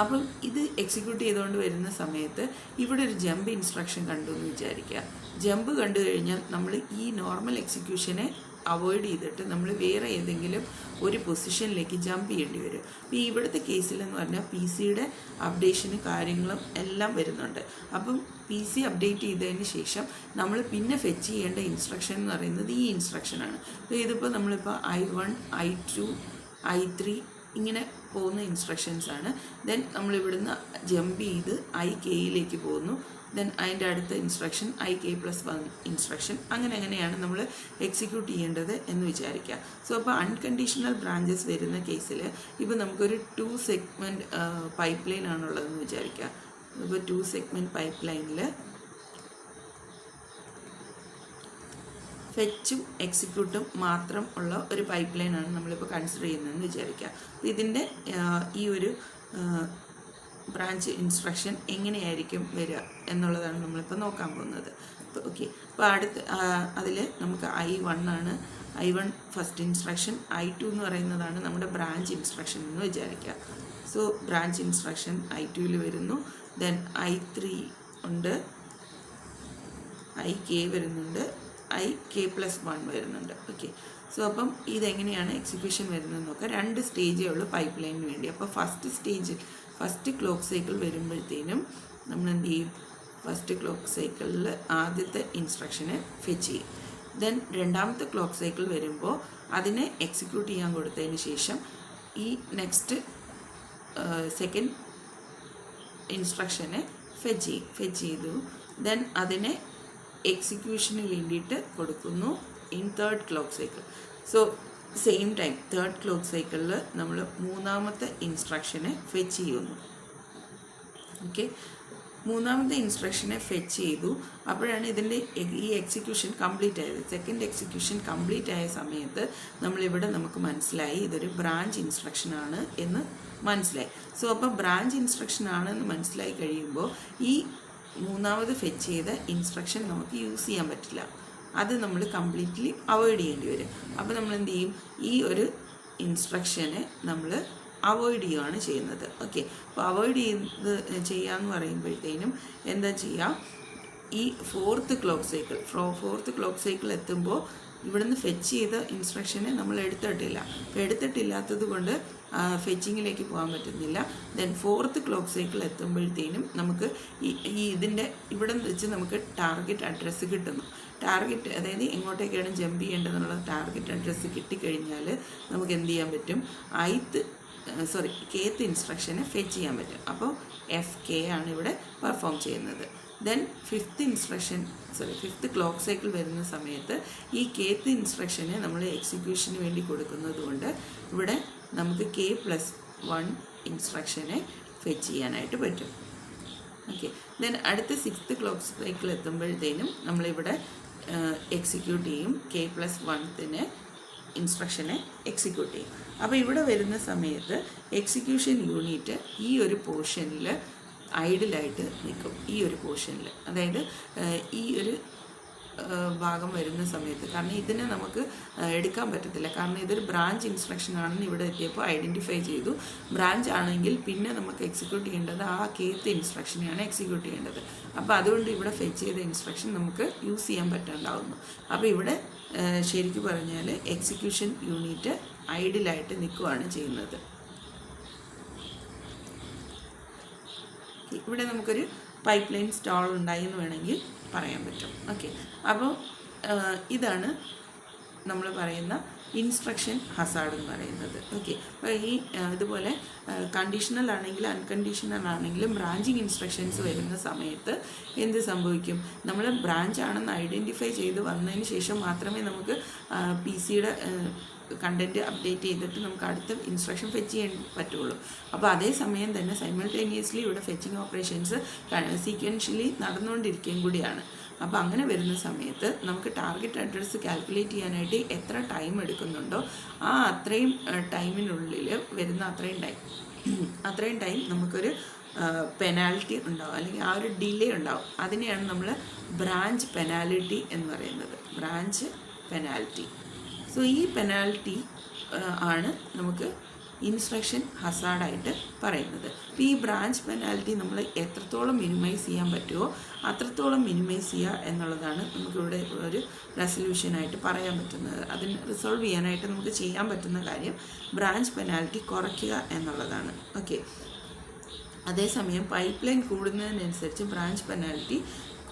അപ്പം ഇത് എക്സിക്യൂട്ട് ചെയ്തുകൊണ്ട് വരുന്ന സമയത്ത് ഇവിടെ ഒരു ജമ്പ് ഇൻസ്ട്രക്ഷൻ കണ്ടു എന്ന് വിചാരിക്കുക. ജമ്പ് കണ്ടു കഴിഞ്ഞാൽ നമ്മൾ ഈ നോർമൽ എക്സിക്യൂഷനെ അവോയ്ഡ് ചെയ്തിട്ട് നമ്മൾ വേറെ ഏതെങ്കിലും ഒരു പൊസിഷനിലേക്ക് ജമ്പ് ചെയ്യേണ്ടി വരും. അപ്പോൾ ഇവിടുത്തെ കേസിലെന്ന് പറഞ്ഞാൽ PC-യുടെ അപ്ഡേഷന് കാര്യങ്ങളും എല്ലാം വരുന്നുണ്ട്. അപ്പം PC അപ്ഡേറ്റ് ചെയ്തതിന് ശേഷം നമ്മൾ പിന്നെ ഫെച്ച് ചെയ്യേണ്ട ഇൻസ്ട്രക്ഷൻ എന്ന് പറയുന്നത് ഈ ഇൻസ്ട്രക്ഷനാണ്. അപ്പോൾ ഇതിപ്പോൾ നമ്മളിപ്പോൾ I1 I2 I3 ഇങ്ങനെ പോകുന്ന ഇൻസ്ട്രക്ഷൻസ് ആണ്. ദെൻ നമ്മളിവിടുന്ന് ജമ്പ് ചെയ്ത് IK പോകുന്നു. ദെൻ അതിൻ്റെ അടുത്ത ഇൻസ്ട്രക്ഷൻ IK+1 ഇൻസ്ട്രക്ഷൻ. അങ്ങനെയാണ് നമ്മൾ എക്സിക്യൂട്ട് ചെയ്യേണ്ടത് എന്ന് വിചാരിക്കുക. സോ അപ്പോൾ അൺകണ്ടീഷണൽ ബ്രാഞ്ചസ് വരുന്ന കേസിൽ ഇപ്പോൾ നമുക്കൊരു 2 സെഗ്മെൻറ്റ് പൈപ്പ് ലൈൻ ആണുള്ളതെന്ന് വിചാരിക്കുക. ഇപ്പോൾ 2 സെഗ്മെൻറ്റ് പൈപ്പ് ലൈനിൽ ഫെച്ചും എക്സിക്യൂട്ടും മാത്രം ഉള്ള ഒരു പൈപ്പ് ലൈനാണ് നമ്മളിപ്പോൾ കൺസിഡർ ചെയ്യുന്നതെന്ന് വിചാരിക്കുക. അപ്പോൾ ഇതിൻ്റെ ഈ ഒരു ബ്രാഞ്ച് ഇൻസ്ട്രക്ഷൻ എങ്ങനെയായിരിക്കും വരിക എന്നുള്ളതാണ് നമ്മളിപ്പോൾ നോക്കാൻ പോകുന്നത്. ഓക്കെ, അപ്പോൾ അതിൽ നമുക്ക് I1 ആണ്. I1 first instruction. I2 എന്ന് പറയുന്നതാണ് നമ്മുടെ ബ്രാഞ്ച് ഇൻസ്ട്രക്ഷൻ എന്ന് വിചാരിക്കുക. സോ ബ്രാഞ്ച് ഇൻസ്ട്രക്ഷൻ I2 വരുന്നു. ദെൻ I3 ഉണ്ട്, IK വരുന്നുണ്ട്, IK+1 വരുന്നുണ്ട്. ഓക്കെ, സോ അപ്പം ഇതെങ്ങനെയാണ് എക്സിക്യൂഷൻ വരുന്നതെന്ന് നോക്കാം. 2 സ്റ്റേജേ ഉള്ളൂ പൈപ്പ് ലൈനിന് വേണ്ടി. അപ്പോൾ ഫസ്റ്റ് ക്ലോക്ക് സൈക്കിൾ വരുമ്പോഴത്തേനും നമ്മൾ എന്ത് ചെയ്യും? ഫസ്റ്റ് ക്ലോക്ക് സൈക്കിളിൽ ആദ്യത്തെ ഇൻസ്ട്രക്ഷനെ ഫെച്ച് ചെയ്യും. ദെൻ രണ്ടാമത്തെ ക്ലോക്ക് സൈക്കിൾ വരുമ്പോൾ അതിനെ എക്സിക്യൂട്ട് ചെയ്യാൻ കൊടുത്തതിന് ശേഷം ഈ നെക്സ്റ്റ് സെക്കൻഡ് ഇൻസ്ട്രക്ഷനെ ഫെച്ച് ചെയ്തു. ദെൻ അതിനെ എക്സിക്യൂഷന് വേണ്ടിയിട്ട് കൊടുക്കുന്നു in third clock cycle. So same time third clock സൈക്കിളിൽ നമ്മൾ മൂന്നാമത്തെ ഇൻസ്ട്രക്ഷനെ ഫെച്ച് ചെയ്യുന്നു. ഓക്കെ, മൂന്നാമത്തെ ഇൻസ്ട്രക്ഷനെ ഫെച്ച് ചെയ്തു. അപ്പോഴാണ് ഇതിൻ്റെ ഈ എക്സിക്യൂഷൻ കംപ്ലീറ്റ് ആയത്. സെക്കൻഡ് എക്സിക്യൂഷൻ കംപ്ലീറ്റ് ആയ സമയത്ത് നമുക്ക് മനസ്സിലായി ഇതൊരു ബ്രാഞ്ച് ഇൻസ്ട്രക്ഷനാണ് എന്ന് മനസ്സിലായി. സോ അപ്പോൾ ബ്രാഞ്ച് ഇൻസ്ട്രക്ഷൻ ആണെന്ന് മനസ്സിലായി കഴിയുമ്പോൾ ഈ മൂന്നാമത് ഫെച്ച് ചെയ്ത ഇൻസ്ട്രക്ഷൻ നമുക്ക് യൂസ് ചെയ്യാൻ പറ്റില്ല. അത് നമ്മൾ കംപ്ലീറ്റ്ലി അവോയ്ഡ് ചെയ്യേണ്ടി വരും. അപ്പോൾ നമ്മൾ എന്ത് ചെയ്യും? ഈ ഒരു ഇൻസ്ട്രക്ഷനെ നമ്മൾ അവോയ്ഡ് ചെയ്യുകയാണ് ചെയ്യുന്നത്. ഓക്കെ, അപ്പോൾ അവോയ്ഡ് ചെയ്യാമെന്ന് പറയുമ്പോഴത്തേനും എന്താ ചെയ്യുക? ഈ ഫോർത്ത് ക്ലോക്ക് സൈക്കിൾ എത്തുമ്പോൾ ഇവിടുന്ന് ഫെച്ച് ചെയ്ത ഇൻസ്ട്രക്ഷനെ നമ്മൾ എടുത്തിട്ടില്ല. അപ്പോൾ എടുത്തിട്ടില്ലാത്തത് കൊണ്ട് ഫെച്ചിങ്ങിലേക്ക് പോകാൻ പറ്റുന്നില്ല. ദെൻ ഫോർത്ത് ക്ലോക്ക് സൈക്കിൾ എത്തുമ്പോഴത്തേനും നമുക്ക് ഇതിൻ്റെ ഇവിടെ വെച്ച് നമുക്ക് ടാർഗറ്റ് അഡ്രസ്സ് കിട്ടുന്നു. ടാർഗറ്റ് അതായത് എങ്ങോട്ടേക്കാണ് ജമ്പ് ചെയ്യേണ്ടതെന്നുള്ള ടാർഗറ്റ് അഡ്രസ്സ് കിട്ടിക്കഴിഞ്ഞാൽ നമുക്ക് എന്ത് ചെയ്യാൻ പറ്റും? kth ഇൻസ്ട്രക്ഷനെ ഫെച്ച് ചെയ്യാൻ പറ്റും. അപ്പോൾ FK ആണ് ഇവിടെ പെർഫോം ചെയ്യുന്നത്. ദെൻ ഫിഫ്ത്ത് ക്ലോക്ക് സൈക്കിൾ വരുന്ന സമയത്ത് ഈ kth ഇൻസ്ട്രക്ഷനെ നമ്മൾ എക്സിക്യൂഷന് വേണ്ടി കൊടുക്കുന്നത് കൊണ്ട് ഇവിടെ നമുക്ക് K+1 ഇൻസ്ട്രക്ഷനെ ഫെച്ച് ചെയ്യാനായിട്ട് പറ്റും. ഓക്കെ, ദെൻ അടുത്ത 6th ക്ലോക്ക് സൈക്കിൾ എത്തുമ്പോഴത്തേനും നമ്മളിവിടെ എക്സിക്യൂട്ട് ചെയ്യും. K+1 ഇൻസ്ട്രക്ഷനെ എക്സിക്യൂട്ട് ചെയ്യും. അപ്പോൾ ഇവിടെ വരുന്ന സമയത്ത് എക്സിക്യൂഷൻ യൂണിറ്റ് ഈ ഒരു പോർഷനിൽ ഐഡിലായിട്ട് നിൽക്കും. ഈ ഒരു പോർഷനിൽ, അതായത് ഈ ഒരു ഭാഗം വരുന്ന സമയത്ത്, കാരണം ഇതിനെ നമുക്ക് എടുക്കാൻ പറ്റത്തില്ല. കാരണം ഇതൊരു ബ്രാഞ്ച് ഇൻസ്ട്രക്ഷൻ ആണെന്ന് ഇവിടെ എത്തിയപ്പോൾ ഐഡൻറ്റിഫൈ ചെയ്തു. ബ്രാഞ്ച് ആണെങ്കിൽ പിന്നെ നമുക്ക് എക്സിക്യൂട്ട് ചെയ്യേണ്ടത് ആ kth ഇൻസ്ട്രക്ഷനെയാണ് എക്സിക്യൂട്ട് ചെയ്യേണ്ടത്. അപ്പോൾ അതുകൊണ്ട് ഇവിടെ ഫെച്ച് ചെയ്ത ഇൻസ്ട്രക്ഷൻ നമുക്ക് യൂസ് ചെയ്യാൻ പറ്റാണ്ടാവുന്നു. അപ്പോൾ ഇവിടെ ശരിക്കും പറഞ്ഞാൽ എക്സിക്യൂഷൻ യൂണിറ്റ് ഐഡിലായിട്ട് നിൽക്കുകയാണ് ചെയ്യുന്നത്. ഇവിടെ നമുക്കൊരു പൈപ്പ് ലൈൻ സ്റ്റാൾ ഉണ്ടായി എന്ന് വേണമെങ്കിൽ പറയാൻ പറ്റും. ഓക്കെ, അപ്പോൾ ഇതാണ് നമ്മൾ പറയുന്ന ഇൻസ്ട്രക്ഷൻ ഹസാർഡ് എന്ന് പറയുന്നത്. ഓക്കെ, അപ്പോൾ ഈ ഇതുപോലെ കണ്ടീഷണൽ ആണെങ്കിലും അൺകണ്ടീഷണൽ ആണെങ്കിലും ബ്രാഞ്ചിങ് ഇൻസ്ട്രക്ഷൻസ് വരുന്ന സമയത്ത് എന്ത് സംഭവിക്കും? നമ്മൾ ബ്രാഞ്ച് ആണെന്ന് ഐഡൻറ്റിഫൈ ചെയ്ത് വന്നതിന് ശേഷം മാത്രമേ നമുക്ക് PC-യുടെ കണ്ടൻറ്റ് അപ്ഡേറ്റ് ചെയ്തിട്ട് നമുക്ക് അടുത്ത ഇൻസ്ട്രക്ഷൻ ഫെച്ച് ചെയ്യാൻ പറ്റുള്ളൂ. അപ്പോൾ അതേസമയം തന്നെ സൈമൾട്ടേനിയസ്ലി ഇവിടെ ഫെച്ചിങ് ഓപ്പറേഷൻസ് സീക്വൻഷ്യലി നടന്നുകൊണ്ടിരിക്കുകയും കൂടിയാണ്. അപ്പോൾ അങ്ങനെ വരുന്ന സമയത്ത് നമുക്ക് ടാർഗറ്റ് അഡ്രസ്സ് കാൽക്കുലേറ്റ് ചെയ്യാനായിട്ട് എത്ര ടൈം എടുക്കുന്നുണ്ടോ അത്രയും ടൈമിനുള്ളിൽ വരുന്ന അത്രയും ടൈം നമുക്കൊരു പെനാൽറ്റി ഉണ്ടാവും, അല്ലെങ്കിൽ ആ ഒരു ഡിലേ ഉണ്ടാവും. അതിനെയാണ് നമ്മൾ ബ്രാഞ്ച് പെനാൽറ്റി എന്ന് പറയുന്നത്. Branch penalty. സോ ഈ പെനാൽറ്റി ആണ് നമുക്ക് ഇൻസ്ട്രക്ഷൻ ഹസാർഡായിട്ട് പറയുന്നത്. അപ്പോൾ ഈ ബ്രാഞ്ച് പെനാൽറ്റി നമ്മൾ എത്രത്തോളം മിനിമൈസ് ചെയ്യാൻ പറ്റുമോ അത്രത്തോളം മിനിമൈസ് ചെയ്യുക എന്നുള്ളതാണ് നമുക്കിവിടെ ഒരു റെസൊല്യൂഷനായിട്ട് പറയാൻ പറ്റുന്നത്. അതിന് റിസോൾവ് ചെയ്യാനായിട്ട് നമുക്ക് ചെയ്യാൻ പറ്റുന്ന കാര്യം ബ്രാഞ്ച് പെനാൽറ്റി കുറയ്ക്കുക എന്നുള്ളതാണ്. ഓക്കെ, അതേസമയം പൈപ്പ് ലൈൻ കൂടുന്നതിനനുസരിച്ച് ബ്രാഞ്ച് പെനാൽറ്റി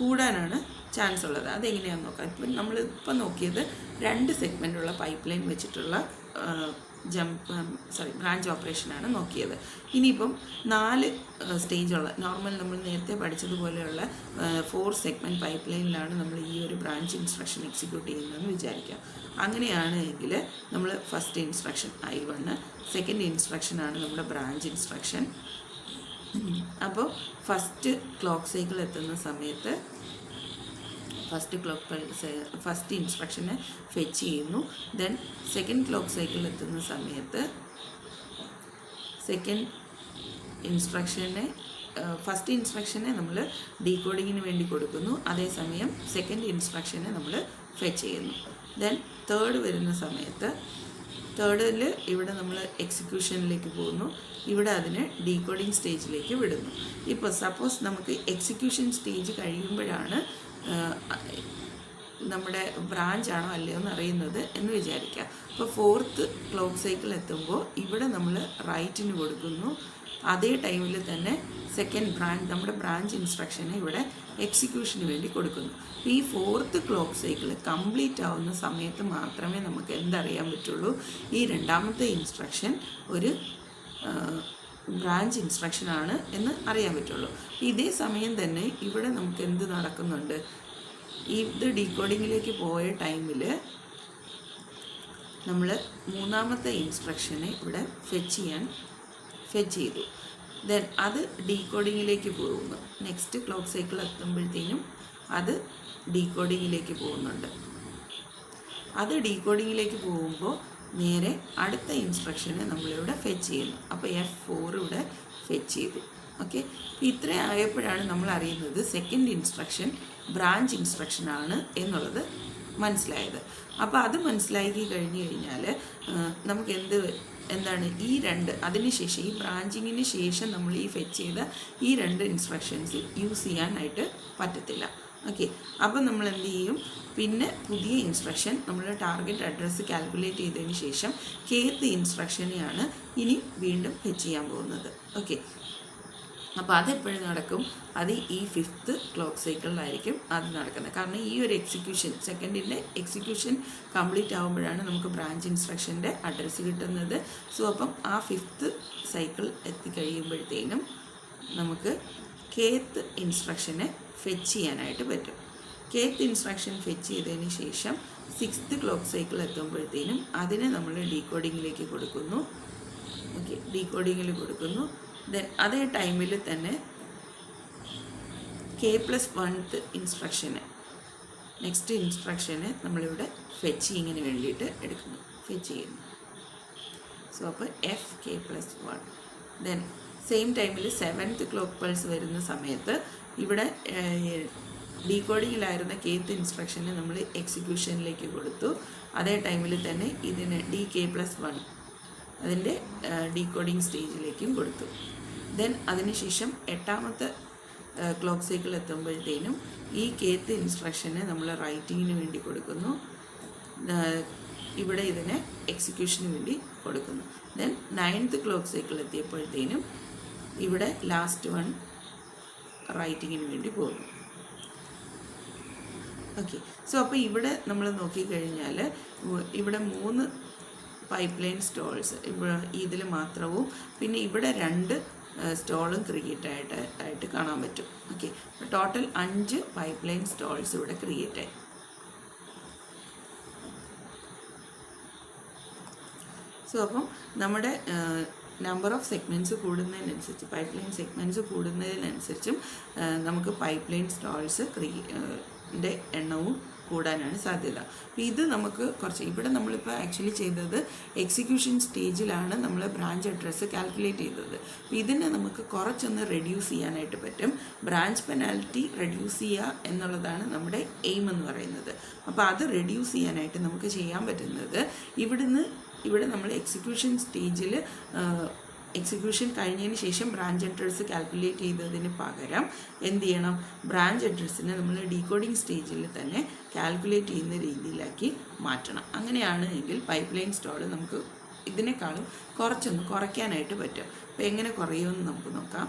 കൂടാനാണ് ചാൻസ് ഉള്ളത്. അതെങ്ങനെയാണെന്ന് നോക്കാം. ഇപ്പം നമ്മളിപ്പോൾ നോക്കിയത് 2 സെഗ്മെൻറ്റുള്ള പൈപ്പ് ലൈൻ വെച്ചിട്ടുള്ള ബ്രാഞ്ച് ഓപ്പറേഷനാണ് നോക്കിയത്. ഇനിയിപ്പം 4 സ്റ്റേജുള്ള നോർമൽ നമ്മൾ നേരത്തെ പഠിച്ചതുപോലെയുള്ള 4 സെഗ്മെൻറ്റ് പൈപ്പ് ലൈനിലാണ് നമ്മൾ ഈ ഒരു ബ്രാഞ്ച് ഇൻസ്ട്രക്ഷൻ എക്സിക്യൂട്ട് ചെയ്യുന്നതെന്ന് വിചാരിക്കാം. അങ്ങനെയാണ് എങ്കിൽ നമ്മൾ ഫസ്റ്റ് ഇൻസ്ട്രക്ഷൻ I1, സെക്കൻഡ് ഇൻസ്ട്രക്ഷനാണ് നമ്മുടെ ബ്രാഞ്ച് ഇൻസ്ട്രക്ഷൻ. അപ്പോൾ ഫസ്റ്റ് ക്ലോക്ക് സൈക്കിൾ എത്തുന്ന സമയത്ത് ഫസ്റ്റ് ഇൻസ്ട്രക്ഷനെ ഫെച്ച് ചെയ്യുന്നു. ദെൻ സെക്കൻഡ് ക്ലോക്ക് സൈക്കിൾ എത്തുന്ന സമയത്ത് ഫസ്റ്റ് ഇൻസ്ട്രക്ഷനെ നമ്മൾ ഡീകോഡിങ്ങിന് വേണ്ടി കൊടുക്കുന്നു. അതേസമയം സെക്കൻഡ് ഇൻസ്ട്രക്ഷനെ നമ്മൾ ഫെച്ച് ചെയ്യുന്നു. ദെൻ തേർഡ് വരുന്ന സമയത്ത് തേർഡിൽ ഇവിടെ നമ്മൾ എക്സിക്യൂഷനിലേക്ക് പോകുന്നു. ഇവിടെ അതിനെ ഡീകോഡിങ് സ്റ്റേജിലേക്ക് വിടുന്നു. ഇപ്പോൾ സപ്പോസ് നമുക്ക് എക്സിക്യൂഷൻ സ്റ്റേജ് കഴിയുമ്പോഴാണ് നമ്മുടെ ബ്രാഞ്ചാണോ അല്ലയോ എന്ന് അറിയുന്നത് എന്ന് വിചാരിക്കുക. അപ്പോൾ ഫോർത്ത് ക്ലോക്ക് സൈക്കിൾ എത്തുമ്പോൾ ഇവിടെ നമ്മൾ റൈറ്റിന് കൊടുക്കുന്നു. അതേ ടൈമിൽ തന്നെ നമ്മുടെ ബ്രാഞ്ച് ഇൻസ്ട്രക്ഷനെ ഇവിടെ എക്സിക്യൂഷന് വേണ്ടി കൊടുക്കുന്നു. അപ്പോൾ ഈ ഫോർത്ത് ക്ലോക്ക് സൈക്കിൾ കംപ്ലീറ്റ് ആവുന്ന സമയത്ത് മാത്രമേ നമുക്ക് എന്തറിയാൻ പറ്റുള്ളൂ, ഈ രണ്ടാമത്തെ ഇൻസ്ട്രക്ഷൻ ഒരു ബ്രാഞ്ച് ഇൻസ്ട്രക്ഷനാണ് എന്ന് അറിയാൻ പറ്റുള്ളൂ. ഇതേ സമയം തന്നെ ഇവിടെ നമുക്ക് എന്ത് നടക്കുന്നുണ്ട്, ഇത് ഡീകോഡിങ്ങിലേക്ക് പോയ ടൈമിൽ നമ്മൾ മൂന്നാമത്തെ ഇൻസ്ട്രക്ഷനെ ഇവിടെ ഫെച്ച് ചെയ്തു. ദെൻ അത് ഡീകോഡിങ്ങിലേക്ക് പോകുന്നു. നെക്സ്റ്റ് ക്ലോക്ക് സൈക്കിൾ എത്തുമ്പോഴത്തേനും അത് ഡീകോഡിങ്ങിലേക്ക് പോകുന്നുണ്ട്. അത് ഡീകോഡിങ്ങിലേക്ക് പോകുമ്പോൾ നേരെ അടുത്ത ഇൻസ്ട്രക്ഷനെ നമ്മളിവിടെ ഫെച്ച് ചെയ്യുന്നു. അപ്പോൾ F4 ഇവിടെ ഫെച്ച് ചെയ്തു. ഓക്കെ, ഇത്ര ആയപ്പോഴാണ് നമ്മൾ അറിയുന്നത് സെക്കൻഡ് ഇൻസ്ട്രക്ഷൻ ബ്രാഞ്ച് ഇൻസ്ട്രക്ഷനാണ് എന്നുള്ളത് മനസ്സിലായത്. അപ്പോൾ അത് മനസ്സിലാക്കി കഴിഞ്ഞ് കഴിഞ്ഞാൽ നമുക്ക് എന്താണ് ഈ അതിനുശേഷം ഈ ബ്രാഞ്ചിങ്ങിന് ശേഷം നമ്മൾ ഈ ഫെച്ച് ചെയ്ത ഈ 2 ഇൻസ്ട്രക്ഷൻസ് യൂസ് ചെയ്യാനായിട്ട് പറ്റത്തില്ല. ഓക്കെ, അപ്പോൾ നമ്മൾ എന്ത് ചെയ്യും, പിന്നെ പുതിയ ഇൻസ്ട്രക്ഷൻ നമ്മൾ ടാർഗറ്റ് അഡ്രസ്സ് കാൽക്കുലേറ്റ് ചെയ്തതിന് ശേഷം kth ഇൻസ്ട്രക്ഷനെയാണ് ഇനി വീണ്ടും ഫെച്ച് ചെയ്യാൻ പോകുന്നത്. ഓക്കെ, അപ്പോൾ അതെപ്പോഴും നടക്കും, അത് ഈ 5th ക്ലോക്ക് സൈക്കിളിലായിരിക്കും അത് നടക്കുന്നത്. കാരണം ഈ ഒരു സെക്കൻഡിൻ്റെ എക്സിക്യൂഷൻ കംപ്ലീറ്റ് ആകുമ്പോഴാണ് നമുക്ക് ബ്രാഞ്ച് ഇൻസ്ട്രക്ഷൻ്റെ അഡ്രസ്സ് കിട്ടുന്നത്. സോ അപ്പം ആ 5th സൈക്കിൾ എത്തിക്കഴിയുമ്പോഴത്തേനും നമുക്ക് kth ഇൻസ്ട്രക്ഷനെ ഫെച്ച് ചെയ്യാനായിട്ട് പറ്റും. kth ഇൻസ്ട്രക്ഷൻ ഫെച്ച് ചെയ്തതിന് ശേഷം 6th ക്ലോക്ക് സൈക്കിൾ എത്തുമ്പോഴത്തേനും അതിനെ നമ്മൾ ഡീകോഡിങ്ങിലേക്ക് കൊടുക്കുന്നു. ഓക്കെ, ഡീകോഡിങ്ങിൽ കൊടുക്കുന്നു. ദെൻ അതേ ടൈമിൽ തന്നെ K+1th ഇൻസ്ട്രക്ഷന് നെക്സ്റ്റ് ഇൻസ്ട്രക്ഷനെ നമ്മളിവിടെ ഫെച്ചിങ്ങിന് വേണ്ടിയിട്ട് ഫെച്ച് ചെയ്യുന്നു. സോ അപ്പോൾ K+1. ദെൻ സെയിം ടൈമിൽ 7th ക്ലോക്ക് പൾസ് വരുന്ന സമയത്ത് ഇവിടെ ഡീകോഡിങ്ങിലായിരുന്ന kth ഇൻസ്ട്രക്ഷനെ നമ്മൾ എക്സിക്യൂഷനിലേക്ക് കൊടുത്തു. അതേ ടൈമിൽ തന്നെ ഇതിന് DK+1 അതിൻ്റെ ഡീകോഡിങ് സ്റ്റേജിലേക്കും കൊടുത്തു. ദെൻ അതിനുശേഷം 8ാമത്തെ ക്ലോക്ക് സൈക്കിൾ എത്തുമ്പോഴത്തേനും ഈ kth ഇൻസ്ട്രക്ഷനെ നമ്മൾ റൈറ്റിങ്ങിന് വേണ്ടി കൊടുക്കുന്നു. ഇവിടെ ഇതിനെ എക്സിക്യൂഷന് വേണ്ടി കൊടുക്കുന്നു. ദെൻ 9th ക്ലോക്ക് സൈക്കിൾ എത്തിയപ്പോഴത്തേനും ഇവിടെ ലാസ്റ്റ് വൺ റൈറ്റിങ്ങിന് വേണ്ടി പോകുന്നു. ഓക്കെ, സോ അപ്പോൾ ഇവിടെ നമ്മൾ നോക്കിക്കഴിഞ്ഞാൽ ഇവിടെ 3 പൈപ്പ് ലൈൻ സ്റ്റോൾസ് ഇതിൽ മാത്രവും പിന്നെ ഇവിടെ 2 സ്റ്റോളും ക്രിയേറ്റ് ആയിട്ട് കാണാൻ പറ്റും. Okay, total 5 pipe line stalls ഇവിടെ ക്രിയേറ്റ് ആയി. സോ അപ്പം നമ്മുടെ നമ്പർ ഓഫ് സെഗ്മെൻറ്റ്സ് കൂടുന്നതിനനുസരിച്ച് പൈപ്പ് ലൈൻ സെഗ്മെൻറ്റ്സ് കൂടുന്നതിനനുസരിച്ചും നമുക്ക് പൈപ്പ് ലൈൻ സ്റ്റോൾസ് എണ്ണവും കൂടാനാണ് സാധ്യത. അപ്പോൾ ഇത് നമുക്ക് ഇവിടെ നമ്മളിപ്പോൾ ആക്ച്വലി ചെയ്തത് എക്സിക്യൂഷൻ സ്റ്റേജിലാണ് നമ്മൾ ബ്രാഞ്ച് അഡ്രസ്സ് കാൽക്കുലേറ്റ് ചെയ്തത്. അപ്പോൾ ഇതിനെ നമുക്ക് കുറച്ചൊന്ന് റെഡ്യൂസ് ചെയ്യാനായിട്ട് പറ്റും. ബ്രാഞ്ച് പെനാൽറ്റി റെഡ്യൂസ് ചെയ്യുക എന്നുള്ളതാണ് നമ്മുടെ എയിം എന്ന് പറയുന്നത്. അപ്പോൾ അത് റെഡ്യൂസ് ചെയ്യാനായിട്ട് നമുക്ക് ചെയ്യാൻ പറ്റുന്നത് ഇവിടെ നമ്മൾ എക്സിക്യൂഷൻ സ്റ്റേജിൽ എക്സിക്യൂഷൻ കഴിഞ്ഞതിന് ശേഷം ബ്രാഞ്ച് അഡ്രസ്സ് കാൽക്കുലേറ്റ് ചെയ്തതിന് പകരം എന്ത് ചെയ്യണം, ബ്രാഞ്ച് അഡ്രസ്സിനെ നമ്മൾ ഡീകോഡിങ് സ്റ്റേജിൽ തന്നെ കാൽക്കുലേറ്റ് ചെയ്യുന്ന രീതിയിലാക്കി മാറ്റണം. അങ്ങനെയാണ് എങ്കിൽ പൈപ്പ് ലൈൻ സ്റ്റോൾ നമുക്ക് ഇതിനേക്കാളും കുറച്ചൊന്ന് കുറയ്ക്കാനായിട്ട് പറ്റും. അപ്പോൾ എങ്ങനെ കുറയുമെന്ന് നമുക്ക് നോക്കാം.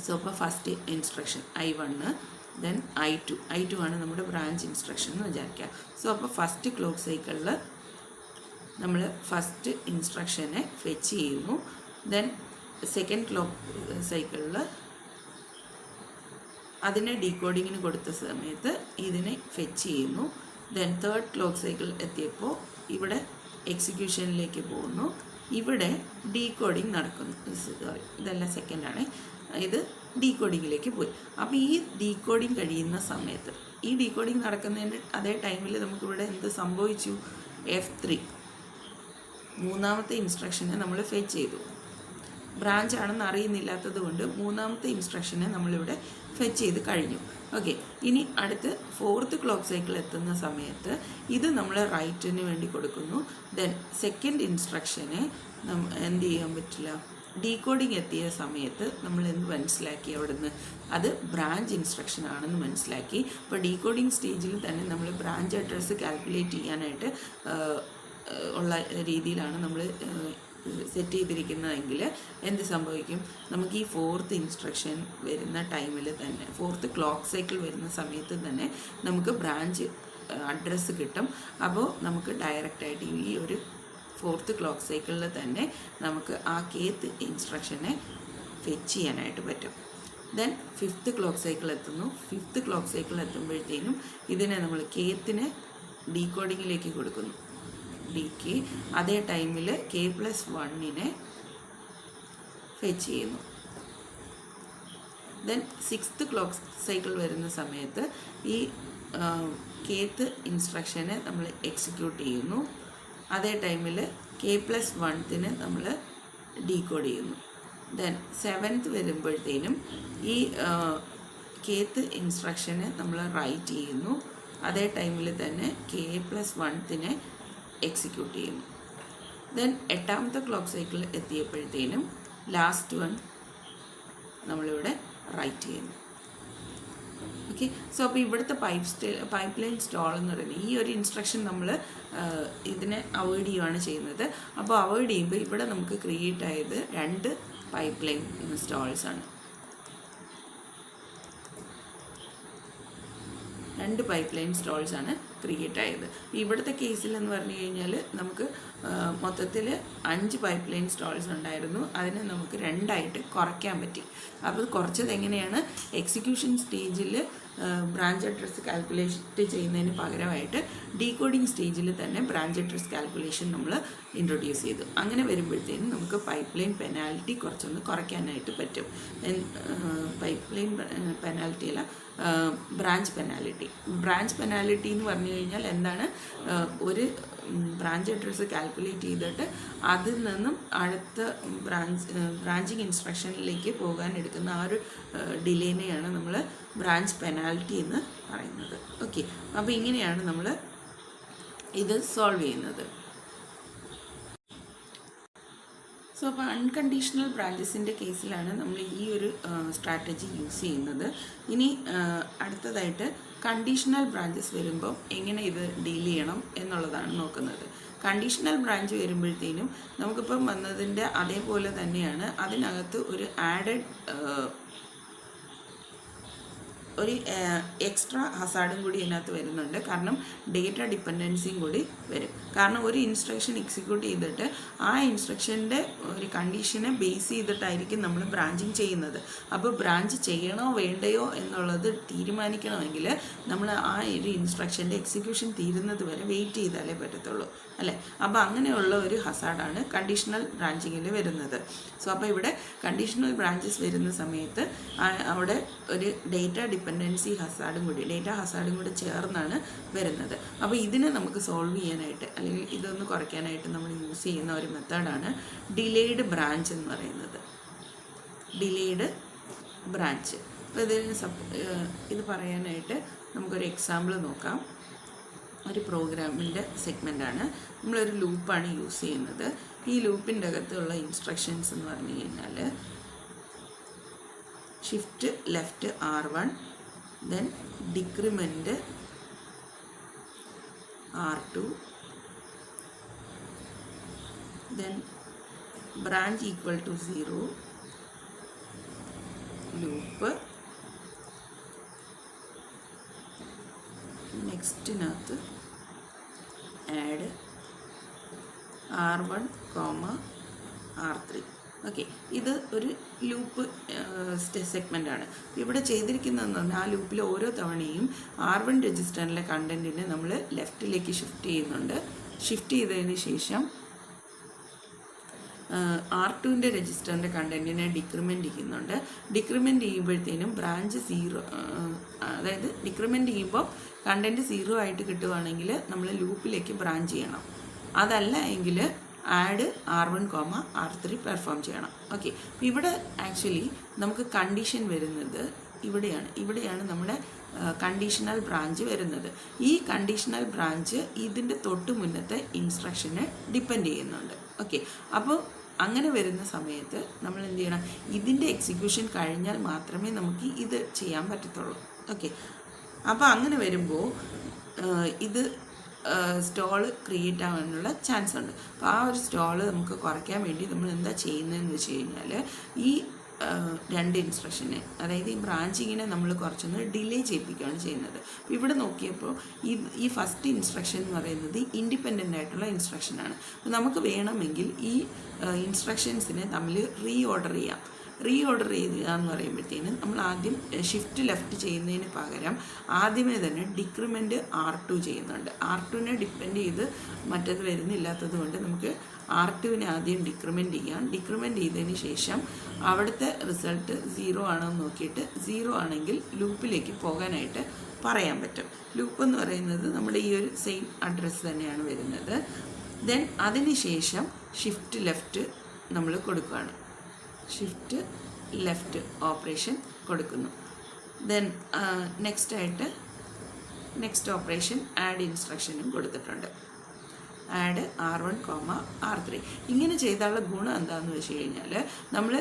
സോ അപ്പോൾ first instruction I1, then I2 ആണ് നമ്മുടെ ബ്രാഞ്ച് ഇൻസ്ട്രക്ഷൻ എന്ന് വിചാരിക്കുക. സോ അപ്പോൾ ഫസ്റ്റ് ക്ലോക്ക് സൈക്കിളിൽ നമ്മൾ ഫസ്റ്റ് ഇൻസ്ട്രക്ഷനെ ഫെച്ച് ചെയ്യുന്നു. ദെൻ സെക്കൻഡ് ക്ലോക്ക് സൈക്കിളിൽ അതിനെ ഡീകോഡിങ്ങിന് കൊടുത്ത സമയത്ത് ഇതിനെ ഫെച്ച് ചെയ്യുന്നു. ദെൻ തേർഡ് ക്ലോക്ക് സൈക്കിൾ എത്തിയപ്പോൾ ഇവിടെ എക്സിക്യൂഷനിലേക്ക് പോകുന്നു. ഇവിടെ ഡീകോഡിങ് നടക്കുന്നു. ഇതെല്ലാം സെക്കൻഡാണ്. ഇത് ഡീകോഡിങ്ങിലേക്ക് പോയി. അപ്പോൾ ഈ ഡീകോഡിങ് കഴിയുന്ന സമയത്ത്, ഈ ഡീകോഡിങ് നടക്കുന്നതിൻ്റെ അതേ ടൈമിൽ നമുക്കിവിടെ എന്ത് സംഭവിച്ചു? F3 മൂന്നാമത്തെ ഇൻസ്ട്രക്ഷനെ നമ്മൾ ഫെച്ച് ചെയ്തു. ബ്രാഞ്ച് ആണെന്ന് അറിയുന്നില്ലാത്തത് കൊണ്ട് മൂന്നാമത്തെ ഇൻസ്ട്രക്ഷനെ നമ്മളിവിടെ ഫെച്ച് ചെയ്ത് കഴിഞ്ഞു. ഓക്കെ, ഇനി അടുത്ത് ഫോർത്ത് ക്ലോക്ക് സൈക്കിൾ എത്തുന്ന സമയത്ത് ഇത് നമ്മൾ റൈറ്റിന് വേണ്ടി കൊടുക്കുന്നു. ദെൻ സെക്കൻഡ് ഇൻസ്ട്രക്ഷനെ എന്ത് ചെയ്യാൻ പറ്റില്ല, ഡീകോഡിങ് എത്തിയ സമയത്ത് നമ്മൾ എന്ത് മനസ്സിലാക്കി അവിടുന്ന്, അത് ബ്രാഞ്ച് ഇൻസ്ട്രക്ഷൻ ആണെന്ന് മനസ്സിലാക്കി. അപ്പോൾ ഡീകോഡിങ് സ്റ്റേജിൽ തന്നെ നമ്മൾ ബ്രാഞ്ച് അഡ്രസ്സ് കാൽക്കുലേറ്റ് ചെയ്യാനായിട്ട് ഉള്ള രീതിയിലാണ് നമ്മൾ സെറ്റ് ചെയ്തിരിക്കുന്നതെങ്കിൽ എന്ത് സംഭവിക്കും, നമുക്ക് ഈ ഫോർത്ത് ഇൻസ്ട്രക്ഷൻ വരുന്ന ടൈമിൽ തന്നെ, ഫോർത്ത് ക്ലോക്ക് സൈക്കിൾ വരുന്ന സമയത്ത് തന്നെ നമുക്ക് ബ്രാഞ്ച് അഡ്രസ്സ് കിട്ടും. അപ്പോൾ നമുക്ക് ഡയറക്റ്റായിട്ട് ഈ ഒരു ഫോർത്ത് ക്ലോക്ക് സൈക്കിളിൽ തന്നെ നമുക്ക് ആ കേത്ത് ഇൻസ്ട്രക്ഷനെ ഫെച്ച് ചെയ്യാനായിട്ട് പറ്റും. ദെൻ ഫിഫ്ത്ത് ക്ലോക്ക് സൈക്കിൾ എത്തുന്നു. ഫിഫ്ത്ത് ക്ലോക്ക് സൈക്കിൾ എത്തുമ്പോഴത്തേനും ഇതിനെ നമ്മൾ കേത്തിനെ ഡീകോഡിങ്ങിലേക്ക് കൊടുക്കുന്നു. ഡിക്ക് അതേ ടൈമിൽ K+1 ഫെച്ച് ചെയ്യുന്നു. ദെൻ സിക്സ്ത് ക്ലോക്ക് സൈക്കിൾ വരുന്ന സമയത്ത് ഈ കേത്ത് ഇൻസ്ട്രക്ഷനെ നമ്മൾ എക്സിക്യൂട്ട് ചെയ്യുന്നു. അതേ ടൈമിൽ K+1 നമ്മൾ ഡീകോഡ് ചെയ്യുന്നു. ദെൻ സെവൻത്ത് വരുമ്പോഴത്തേനും ഈ കേത്ത് ഇൻസ്ട്രക്ഷനെ നമ്മൾ റൈറ്റ് ചെയ്യുന്നു. അതേ ടൈമിൽ തന്നെ K+1 എക്സിക്യൂട്ട് ചെയ്യുന്നു. ദെൻ എട്ടാമത്തെ ക്ലോക്ക് സൈക്കിൾ എത്തിയപ്പോഴത്തേനും ലാസ്റ്റ് വൺ നമ്മളിവിടെ റൈറ്റ് ചെയ്യുന്നു. ഓക്കെ, സോ അപ്പോൾ ഇവിടുത്തെ പൈപ്പ് ലൈൻ സ്റ്റോൾ എന്ന് പറയുന്നത് ഈ ഒരു ഇൻസ്ട്രക്ഷൻ നമ്മൾ ഇതിനെ അവോയ്ഡ് ചെയ്യുകയാണ് ചെയ്യുന്നത്. അപ്പോൾ അവോയ്ഡ് ചെയ്യുമ്പോൾ ഇവിടെ നമുക്ക് ക്രിയേറ്റ് ആയത് 2 പൈപ്പ് ലൈൻ സ്റ്റോൾസാണ്. 2 പൈപ്പ് ലൈൻ സ്റ്റോൾസാണ് ക്രിയേറ്റ് ആയത്. ഇവിടുത്തെ കേസിൽ എന്ന് പറഞ്ഞു കഴിഞ്ഞാൽ നമുക്ക് മൊത്തത്തിൽ 5 പൈപ്പ് ലൈൻ സ്റ്റോൾസ് ഉണ്ടായിരുന്നു. അതിനെ നമുക്ക് 2ആയിട്ട് കുറയ്ക്കാൻ പറ്റി. അപ്പോൾ കുറച്ചത് എങ്ങനെയാണ്, എക്സിക്യൂഷൻ സ്റ്റേജിൽ ബ്രാഞ്ച് അഡ്രസ്സ് കാൽക്കുലേറ്റ് ചെയ്യുന്നതിന് പകരമായിട്ട് ഡീകോഡിങ് സ്റ്റേജിൽ തന്നെ ബ്രാഞ്ച് അഡ്രസ്സ് കാൽക്കുലേഷൻ നമ്മൾ ഇൻട്രൊഡ്യൂസ് ചെയ്തു. അങ്ങനെ വരുമ്പോഴത്തേനും നമുക്ക് പൈപ്പ് ലൈൻ പെനാൽറ്റി കുറച്ചൊന്ന് കുറയ്ക്കാനായിട്ട് പറ്റും. പൈപ്പ് ലൈൻ പെനാൽറ്റി അല്ല, ബ്രാഞ്ച് പെനാൽറ്റി. ബ്രാഞ്ച് പെനാൽറ്റി എന്ന് പറഞ്ഞു കഴിഞ്ഞാൽ എന്താണ്, ഒരു ബ്രാഞ്ച് അഡ്രസ്സ് കാൽക്കുലേറ്റ് ചെയ്തിട്ട് അതിൽ നിന്നും അടുത്ത ബ്രാഞ്ചിങ് ഇൻസ്ട്രക്ഷനിലേക്ക് പോകാൻ എടുക്കുന്ന ആ ഒരു ഡിലേനെയാണ് നമ്മൾ ബ്രാഞ്ച് പെനാൽറ്റി എന്ന് പറയുന്നത്. ഓക്കെ, അപ്പോൾ ഇങ്ങനെയാണ് നമ്മൾ ഇത് സോൾവ് ചെയ്യുന്നത്. സോ അപ്പോൾ അൺകണ്ടീഷണൽ ബ്രാഞ്ചസിൻ്റെ കേസിലാണ് നമ്മൾ ഈ ഒരു സ്ട്രാറ്റജി യൂസ് ചെയ്യുന്നത്. ഇനി അടുത്തതായിട്ട് കണ്ടീഷണൽ ബ്രാഞ്ചസ് വരുമ്പോൾ എങ്ങനെ ഇത് ഡീൽ ചെയ്യണം എന്നുള്ളതാണ് നോക്കുന്നത്. കണ്ടീഷണൽ ബ്രാഞ്ച് വരുമ്പോഴത്തേനും നമുക്കിപ്പം വന്നതിൻ്റെ അതേപോലെ തന്നെയാണ് അതിനകത്ത് ഒരു ആഡഡ് ഒരു എക്സ്ട്രാ ഹസാർഡും കൂടി ഇതിനകത്ത് വരുന്നുണ്ട്. കാരണം ഡേറ്റ ഡിപ്പെൻഡൻസിയും കൂടി വരും. കാരണം ഒരു ഇൻസ്ട്രക്ഷൻ എക്സിക്യൂട്ട് ചെയ്തിട്ട് ആ ഇൻസ്ട്രക്ഷൻ്റെ ഒരു കണ്ടീഷനെ ബേസ് ചെയ്തിട്ടായിരിക്കും നമ്മൾ ബ്രാഞ്ചിങ് ചെയ്യുന്നത്. അപ്പോൾ ബ്രാഞ്ച് ചെയ്യണോ വേണ്ടയോ എന്നുള്ളത് തീരുമാനിക്കണമെങ്കിൽ നമ്മൾ ആ ഒരു ഇൻസ്ട്രക്ഷൻ്റെ എക്സിക്യൂഷൻ തീരുന്നത് വരെ വെയിറ്റ് ചെയ്താലേ പറ്റത്തുള്ളൂ, അല്ലേ? അപ്പോൾ അങ്ങനെയുള്ള ഒരു ഹസാർഡാണ് കണ്ടീഷണൽ ബ്രാഞ്ചിങ്ങിൽ വരുന്നത്. സോ അപ്പോൾ ഇവിടെ കണ്ടീഷണൽ ബ്രാഞ്ചസ് വരുന്ന സമയത്ത് അവിടെ ഒരു ഡേറ്റ ഡിപ്പെൻഡൻസി ഹസാർഡും കൂടി, ഡേറ്റ ഹസാർഡും കൂടി ചേർന്നാണ് വരുന്നത്. അപ്പോൾ ഇതിനെ നമുക്ക് സോൾവ് ചെയ്യാനായിട്ട് അല്ലെങ്കിൽ ഇതൊന്ന് കുറയ്ക്കാനായിട്ട് നമ്മൾ യൂസ് ചെയ്യുന്ന ഒരു മെത്തേഡാണ് ഡിലേഡ് ബ്രാഞ്ച് എന്ന് പറയുന്നത്. Delayed branch. അപ്പോൾ ഇത് പറയാനായിട്ട് നമുക്കൊരു എക്സാമ്പിൾ നോക്കാം. ഒരു പ്രോഗ്രാമിൻ്റെ സെഗ്മെൻ്റാണ്. നമ്മളൊരു ലൂപ്പാണ് യൂസ് ചെയ്യുന്നത്. ഈ ലൂപ്പിൻ്റെ അകത്തുള്ള ഇൻസ്ട്രക്ഷൻസ് എന്ന് പറഞ്ഞു കഴിഞ്ഞാൽ shift left R1, then decrement R2, then branch equal to 0, loop, നെക്സ്റ്റിനകത്ത് ആഡ് R1, R3. ഓക്കെ, ഇത് ഒരു ലൂപ്പ് സെഗ്മെൻ്റ് ആണ്. ഇവിടെ ചെയ്തിരിക്കുന്നതെന്ന് പറഞ്ഞാൽ ആ ലൂപ്പിൽ ഓരോ തവണയും R1 രജിസ്റ്ററിലെ കണ്ടൻറ്റിനെ നമ്മൾ ലെഫ്റ്റിലേക്ക് ഷിഫ്റ്റ് ചെയ്യുന്നുണ്ട്. ഷിഫ്റ്റ് ചെയ്തതിന് ശേഷം R2 രജിസ്റ്ററിൻ്റെ കണ്ടൻറ്റിനെ ഡിക്രിമെൻറ്റ് ചെയ്യുന്നുണ്ട്. ഡിക്രിമെൻറ്റ് ചെയ്യുമ്പോഴത്തേനും ബ്രാഞ്ച് 0, അതായത് ഡിക്രിമെൻറ്റ് ചെയ്യുമ്പോൾ കണ്ടൻറ്റ് 0 ആയിട്ട് കിട്ടുവാണെങ്കിൽ നമ്മൾ ലൂപ്പിലേക്ക് ബ്രാഞ്ച് ചെയ്യണം. അതല്ല എങ്കിൽ ആഡ് R1, R3 പെർഫോം ചെയ്യണം. ഓക്കെ, അപ്പോൾ ഇവിടെ ആക്ച്വലി നമുക്ക് കണ്ടീഷൻ വരുന്നത് ഇവിടെയാണ് നമ്മുടെ കണ്ടീഷണൽ ബ്രാഞ്ച് വരുന്നത്. ഈ കണ്ടീഷണൽ ബ്രാഞ്ച് ഇതിൻ്റെ തൊട്ട് മുന്നത്തെ ഇൻസ്ട്രക്ഷനെ ഡിപ്പെൻഡ് ചെയ്യുന്നുണ്ട്. ഓക്കെ, അപ്പോൾ അങ്ങനെ വരുന്ന സമയത്ത് നമ്മൾ എന്ത് ചെയ്യണം? ഇതിൻ്റെ എക്സിക്യൂഷൻ കഴിഞ്ഞാൽ മാത്രമേ നമുക്ക് ഇത് ചെയ്യാൻ പറ്റത്തുള്ളൂ. ഓക്കെ, അപ്പോൾ അങ്ങനെ വരുമ്പോൾ ഇത് സ്റ്റോള് ക്രിയേറ്റ് ആവാനുള്ള ചാൻസ് ഉണ്ട്. അപ്പോൾ ആ ഒരു സ്റ്റോള് നമുക്ക് കുറയ്ക്കാൻ വേണ്ടി നമ്മൾ എന്താ ചെയ്യുന്നതെന്ന് വെച്ച് കഴിഞ്ഞാൽ ഈ രണ്ട് ഇൻസ്ട്രക്ഷനെ, അതായത് ഈ ബ്രാഞ്ചിങ്ങിനെ നമ്മൾ കുറച്ചൊന്ന് ഡിലേ ചെയ്യിപ്പിക്കുകയാണ് ചെയ്യുന്നത്. അപ്പോൾ ഇവിടെ നോക്കിയപ്പോൾ ഈ ഫസ്റ്റ് ഇൻസ്ട്രക്ഷൻ എന്ന് പറയുന്നത് ഇൻഡിപെൻഡൻ്റ് ആയിട്ടുള്ള ഇൻസ്ട്രക്ഷനാണ്. അപ്പോൾ നമുക്ക് വേണമെങ്കിൽ ഈ ഇൻസ്ട്രക്ഷൻസിനെ തമ്മിൽ റീ ഓർഡർ ചെയ്യുക എന്ന് പറയുമ്പോഴത്തേനും നമ്മൾ ആദ്യം ഷിഫ്റ്റ് ലെഫ്റ്റ് ചെയ്യുന്നതിന് പകരം ആദ്യമേ തന്നെ ഡിക്രിമെൻറ്റ് R2 ചെയ്യുന്നുണ്ട്. R2നെ ഡിപ്പെൻഡ് ചെയ്ത് മറ്റത് വരുന്നില്ലാത്തത് കൊണ്ട് നമുക്ക് R2നെ ആദ്യം ഡിക്രിമെൻറ്റ് ചെയ്യാം. ഡിക്രിമെൻറ്റ് ചെയ്തതിന് ശേഷം അവിടുത്തെ റിസൾട്ട് 0 ആണോ എന്ന് നോക്കിയിട്ട് 0 ആണെങ്കിൽ ലൂപ്പിലേക്ക് പോകാനായിട്ട് പറയാൻ പറ്റും. ലൂപ്പ് എന്ന് പറയുന്നത് നമ്മുടെ ഈ ഒരു സെയിം അഡ്രസ്സ് തന്നെയാണ് വരുന്നത്. ദെൻ അതിന് ശേഷം ഷിഫ്റ്റ് ലെഫ്റ്റ് നമ്മൾ കൊടുക്കുകയാണ്. ഷിഫ്റ്റ് ലെഫ്റ്റ് ഓപ്പറേഷൻ കൊടുക്കുന്നു. ദെൻ നെക്സ്റ്റ് ഓപ്പറേഷൻ ആഡ് ഇൻസ്ട്രക്ഷനും കൊടുത്തിട്ടുണ്ട്. Add R1, R3. ഇങ്ങനെ ചെയ്താലുള്ള ഗുണം എന്താണെന്ന് വെച്ച് കഴിഞ്ഞാൽ നമ്മൾ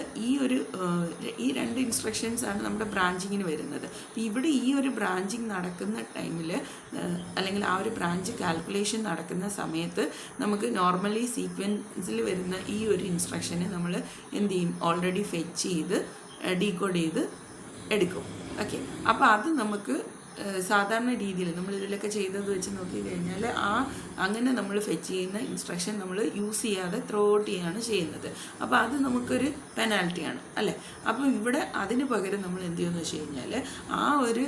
ഈ രണ്ട് ഇൻസ്ട്രക്ഷൻസാണ് നമ്മുടെ ബ്രാഞ്ചിങ്ങിന് വരുന്നത്. ഇവിടെ ഈ ഒരു ബ്രാഞ്ചിങ് നടക്കുന്ന ടൈമിൽ അല്ലെങ്കിൽ ആ ഒരു ബ്രാഞ്ച് കാൽക്കുലേഷൻ നടക്കുന്ന സമയത്ത് നമുക്ക് നോർമലി സീക്വൻസിൽ വരുന്ന ഈ ഒരു ഇൻസ്ട്രക്ഷനെ നമ്മൾ എന്ത് ചെയ്യും? ഓൾറെഡി ഫെച്ച് ചെയ്ത് ഡീകോഡ് ചെയ്ത് എടുക്കും. ഓക്കെ, അപ്പോൾ അത് നമുക്ക് സാധാരണ രീതിയിൽ നമ്മൾ ഇതിലൊക്കെ ചെയ്തത് വെച്ച് നോക്കിക്കഴിഞ്ഞാൽ അങ്ങനെ നമ്മൾ ഫെച്ച് ചെയ്യുന്ന ഇൻസ്ട്രക്ഷൻ നമ്മൾ യൂസ് ചെയ്യാതെ ത്രോ ഔട്ട് ചെയ്യുകയാണ് ചെയ്യുന്നത്. അപ്പോൾ അത് നമുക്കൊരു പെനാൽറ്റിയാണ് അല്ലേ. അപ്പോൾ ഇവിടെ അതിന് പകരം നമ്മൾ എന്ത് ചെയ്യുമെന്ന് വെച്ച് കഴിഞ്ഞാൽ ആ ഒരു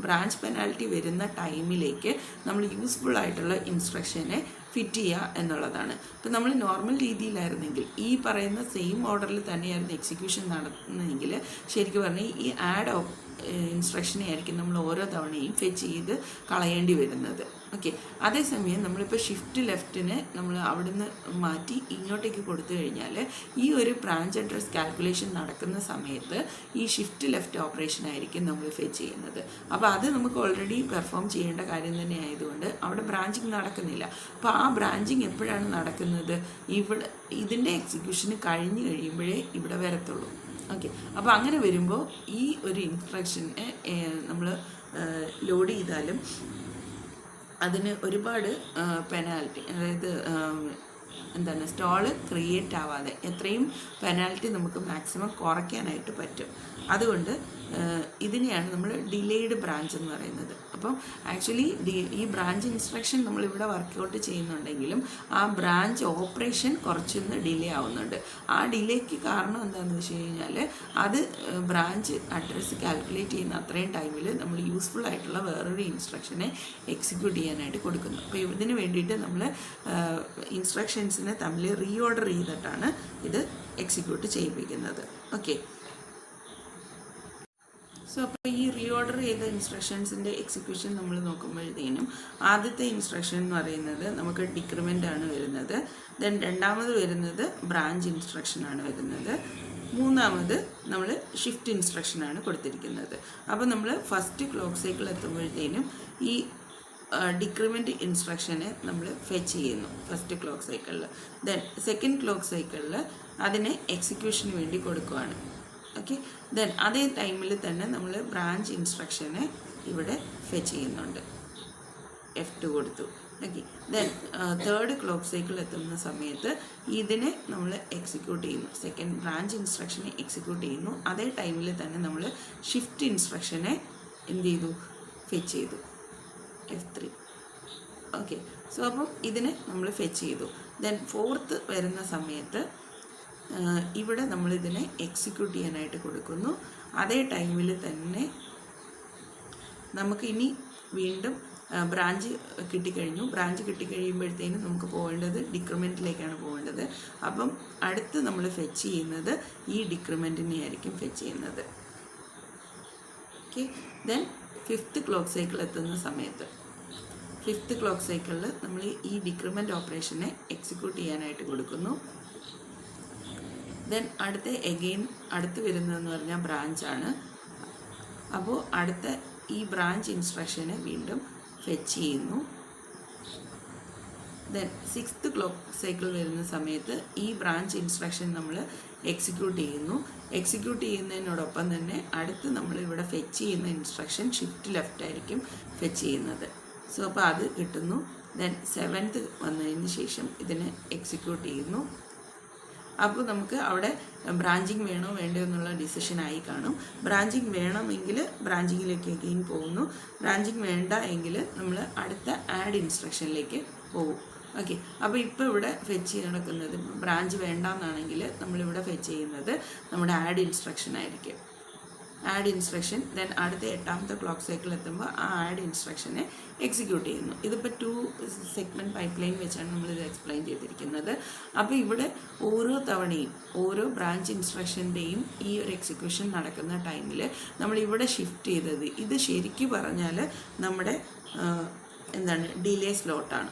ബ്രാഞ്ച് പെനാൽറ്റി വരുന്ന ടൈമിലേക്ക് നമ്മൾ യൂസ്ഫുൾ ആയിട്ടുള്ള ഇൻസ്ട്രക്ഷനെ ഫിറ്റ് ചെയ്യുക എന്നുള്ളതാണ്. ഇപ്പോൾ നമ്മൾ നോർമൽ രീതിയിലായിരുന്നെങ്കിൽ ഈ പറയുന്ന സെയിം ഓർഡറിൽ തന്നെയായിരുന്നു എക്സിക്യൂഷൻ നടത്തുന്നതെങ്കിൽ ശരിക്കും പറഞ്ഞാൽ ഈ ആഡ് ഇൻസ്ട്രക്ഷനെ ആയിരിക്കും നമ്മൾ ഓരോ തവണയും ഫെച്ച് ചെയ്ത് കളയേണ്ടി വരുന്നത്. ഓക്കെ, അതേസമയം നമ്മളിപ്പോൾ ഷിഫ്റ്റ് ലെഫ്റ്റിനെ നമ്മൾ അവിടുന്ന് മാറ്റി ഇങ്ങോട്ടേക്ക് കൊടുത്തു കഴിഞ്ഞാൽ ഈ ഒരു ബ്രാഞ്ച് അഡ്രസ് കാൽക്കുലേഷൻ നടക്കുന്ന സമയത്ത് ഈ ഷിഫ്റ്റ് ലെഫ്റ്റ് ഓപ്പറേഷൻ ആയിരിക്കും നമ്മൾ ഫെച്ച് ചെയ്യുന്നത്. അപ്പോൾ അത് നമുക്ക് ഓൾറെഡി പെർഫോം ചെയ്യേണ്ട കാര്യം തന്നെ ആയതുകൊണ്ട് അവിടെ ബ്രാഞ്ചിങ് നടക്കുന്നില്ല. അപ്പോൾ ആ ബ്രാഞ്ചിങ് എപ്പോഴാണ് നടക്കുന്നത്? ഇതിൻ്റെ എക്സിക്യൂഷന് കഴിഞ്ഞ് കഴിയുമ്പോഴേ ഇവിടെ വരത്തുള്ളൂ. ഓക്കെ, അപ്പോൾ അങ്ങനെ വരുമ്പോൾ ഈ ഒരു ഇൻസ്ട്രക്ഷനെ നമ്മൾ ലോഡ് ചെയ്താലും അതിന് ഒരുപാട് പെനാൽറ്റി, അതായത് സ്റ്റോള് ക്രിയേറ്റ് ആവാതെ എത്രയും പെനാൽറ്റി നമുക്ക് മാക്സിമം കുറയ്ക്കാനായിട്ട് പറ്റും. അതുകൊണ്ട് ഇതിനെയാണ് നമ്മൾ ഡിലേഡ് ബ്രാഞ്ച് എന്ന് പറയുന്നത്. അപ്പം ആക്ച്വലി ഈ ബ്രാഞ്ച് ഇൻസ്ട്രക്ഷൻ നമ്മളിവിടെ വർക്കൗട്ട് ചെയ്യുന്നുണ്ടെങ്കിലും ആ ബ്രാഞ്ച് ഓപ്പറേഷൻ കുറച്ചൊന്ന് ഡിലേ ആവുന്നുണ്ട്. ആ ഡിലേക്ക് കാരണം എന്താണെന്ന് വെച്ച് കഴിഞ്ഞാൽ അത് ബ്രാഞ്ച് അഡ്രസ്സ് കാൽക്കുലേറ്റ് ചെയ്യുന്ന അത്രയും ടൈമിൽ നമ്മൾ യൂസ്ഫുൾ ആയിട്ടുള്ള വേറൊരു ഇൻസ്ട്രക്ഷനെ എക്സിക്യൂട്ട് ചെയ്യാനായിട്ട് കൊടുക്കുന്നു. അപ്പോൾ ഇതിന് വേണ്ടിയിട്ട് നമ്മൾ ഇൻസ്ട്രക്ഷൻസിനെ തമ്മിൽ റീ ഓർഡർ ചെയ്തിട്ടാണ് ഇത് എക്സിക്യൂട്ട് ചെയ്യിപ്പിക്കുന്നത്. ഓക്കെ, സോ അപ്പോൾ ഈ റീ ഓർഡർ ചെയ്ത ഇൻസ്ട്രക്ഷൻസിൻ്റെ എക്സിക്യൂഷൻ നമ്മൾ നോക്കുമ്പോഴത്തേനും ആദ്യത്തെ ഇൻസ്ട്രക്ഷൻ എന്ന് പറയുന്നത് നമുക്ക് ഡിക്രിമെൻ്റ് ആണ് വരുന്നത്. ദെൻ രണ്ടാമത് വരുന്നത് ബ്രാഞ്ച് ഇൻസ്ട്രക്ഷനാണ് വരുന്നത്. മൂന്നാമത് നമ്മൾ ഷിഫ്റ്റ് ഇൻസ്ട്രക്ഷനാണ് കൊടുത്തിരിക്കുന്നത്. അപ്പോൾ നമ്മൾ ഫസ്റ്റ് ക്ലോക്ക് സൈക്കിൾ എത്തുമ്പോഴത്തേനും ഈ ഡിക്രിമെൻറ്റ് ഇൻസ്ട്രക്ഷനെ നമ്മൾ ഫെച്ച് ചെയ്യുന്നു ഫസ്റ്റ് ക്ലോക്ക് സൈക്കിളിൽ. ദെൻ സെക്കൻഡ് ക്ലോക്ക് സൈക്കിളിൽ അതിനെ എക്സിക്യൂഷന് വേണ്ടി കൊടുക്കുകയാണ്. ഓക്കെ, ദെൻ അതേ ടൈമിൽ തന്നെ നമ്മൾ ബ്രാഞ്ച് ഇൻസ്ട്രക്ഷനെ ഇവിടെ ഫെച്ച് ചെയ്യുന്നുണ്ട്, F2 കൊടുത്തു. Okay, then third clock cycle എത്തുന്ന സമയത്ത് ഇതിനെ നമ്മൾ എക്സിക്യൂട്ട് ചെയ്യുന്നു, സെക്കൻഡ് ബ്രാഞ്ച് ഇൻസ്ട്രക്ഷനെ എക്സിക്യൂട്ട് ചെയ്യുന്നു. അതേ ടൈമിൽ തന്നെ നമ്മൾ ഷിഫ്റ്റ് ഇൻസ്ട്രക്ഷനെ എന്ത് ചെയ്തു? ഫെച്ച് ചെയ്തു, F3. ഓക്കെ, സോ അപ്പം ഇതിനെ നമ്മൾ ഫെച്ച് ചെയ്തു. ദെൻ ഫോർത്ത് വരുന്ന സമയത്ത് ഇവിടെ നമ്മളിതിനെ എക്സിക്യൂട്ട് ചെയ്യാനായിട്ട് കൊടുക്കുന്നു. അതേ ടൈമിൽ തന്നെ നമുക്കിനി വീണ്ടും ബ്രാഞ്ച് കിട്ടിക്കഴിഞ്ഞു. ബ്രാഞ്ച് കിട്ടിക്കഴിയുമ്പോഴത്തേനും നമുക്ക് പോകേണ്ടത് ഡിക്രിമെൻറ്റിലേക്കാണ് പോകേണ്ടത്. അപ്പം അടുത്ത് നമ്മൾ ഫെച്ച് ചെയ്യുന്നത് ഈ ഡിക്രിമെൻറ്റിനെ ആയിരിക്കും ഫെച്ച് ചെയ്യുന്നത്. Okay, then 5th clock cycle എത്തുന്ന സമയത്ത് 5th ക്ലോക്ക് സൈക്കിളിൽ നമ്മൾ ഈ ഡിക്രിമെൻറ്റ് ഓപ്പറേഷനെ എക്സിക്യൂട്ട് ചെയ്യാനായിട്ട് കൊടുക്കുന്നു. ദെൻ അടുത്ത് വരുന്നതെന്ന് പറഞ്ഞാൽ ബ്രാഞ്ചാണ്. അപ്പോൾ അടുത്ത ഈ ബ്രാഞ്ച് ഇൻസ്ട്രക്ഷനെ വീണ്ടും ഫെച്ച് ചെയ്യുന്നു. ദെൻ 6th ക്ലോക്ക് സൈക്കിൾ വരുന്ന സമയത്ത് ഈ ബ്രാഞ്ച് ഇൻസ്ട്രക്ഷൻ നമ്മൾ എക്സിക്യൂട്ട് ചെയ്യുന്നു. എക്സിക്യൂട്ട് ചെയ്യുന്നതിനോടൊപ്പം തന്നെ അടുത്ത് നമ്മൾ ഇവിടെ ഫെച്ച് ചെയ്യുന്ന ഇൻസ്ട്രക്ഷൻ ഷിഫ്റ്റ് ലെഫ്റ്റ് ആയിരിക്കും ഫെച്ച് ചെയ്യുന്നത്. സോ അപ്പോൾ അത് കിട്ടുന്നു. ദെൻ 7th വന്നതിന് ശേഷം ഇതിനെ എക്സിക്യൂട്ട് ചെയ്യുന്നു. അപ്പോൾ നമുക്ക് അവിടെ ബ്രാഞ്ചിങ് വേണോ വേണ്ടയോ എന്നുള്ള ഡിസിഷനായി കാണും. ബ്രാഞ്ചിങ് വേണമെങ്കിൽ ബ്രാഞ്ചിങ്ങിലേക്ക് അഗെയിൻ പോകുന്നു. ബ്രാഞ്ചിങ് വേണ്ട എങ്കിൽ നമ്മൾ അടുത്ത ആഡ് ഇൻസ്ട്രക്ഷനിലേക്ക് പോകും. ഓക്കെ, അപ്പോൾ ഇപ്പോൾ ഇവിടെ ഫെച്ച് നടക്കുന്നത് ബ്രാഞ്ച് വേണ്ടെന്നാണെങ്കിൽ നമ്മളിവിടെ ഫെച്ച് ചെയ്യുന്നത് നമ്മുടെ ആഡ് ഇൻസ്ട്രക്ഷൻ ആയിരിക്കും. ആഡ് ഇൻസ്ട്രക്ഷൻ ദെൻ അടുത്ത 8th ക്ലോക്ക് സൈക്കിൾ എത്തുമ്പോൾ ആ ആഡ് ഇൻസ്ട്രക്ഷനെ എക്സിക്യൂട്ട് ചെയ്യുന്നു. ഇതിപ്പോൾ 2 സെഗ്മെൻറ്റ് പൈപ്പ് ലൈൻ വെച്ചാണ് നമ്മളിത് എക്സ്പ്ലെയിൻ ചെയ്തിരിക്കുന്നത്. അപ്പോൾ ഇവിടെ ഓരോ തവണയും ഓരോ ബ്രാഞ്ച് ഇൻസ്ട്രക്ഷൻ്റെയും ഈ ഒരു എക്സിക്യൂഷൻ നടക്കുന്ന ടൈമിൽ നമ്മളിവിടെ ഷിഫ്റ്റ് ചെയ്തത് ഇത് ശരിക്കും പറഞ്ഞാൽ നമ്മുടെ ഡിലേ സ്ലോട്ടാണ്.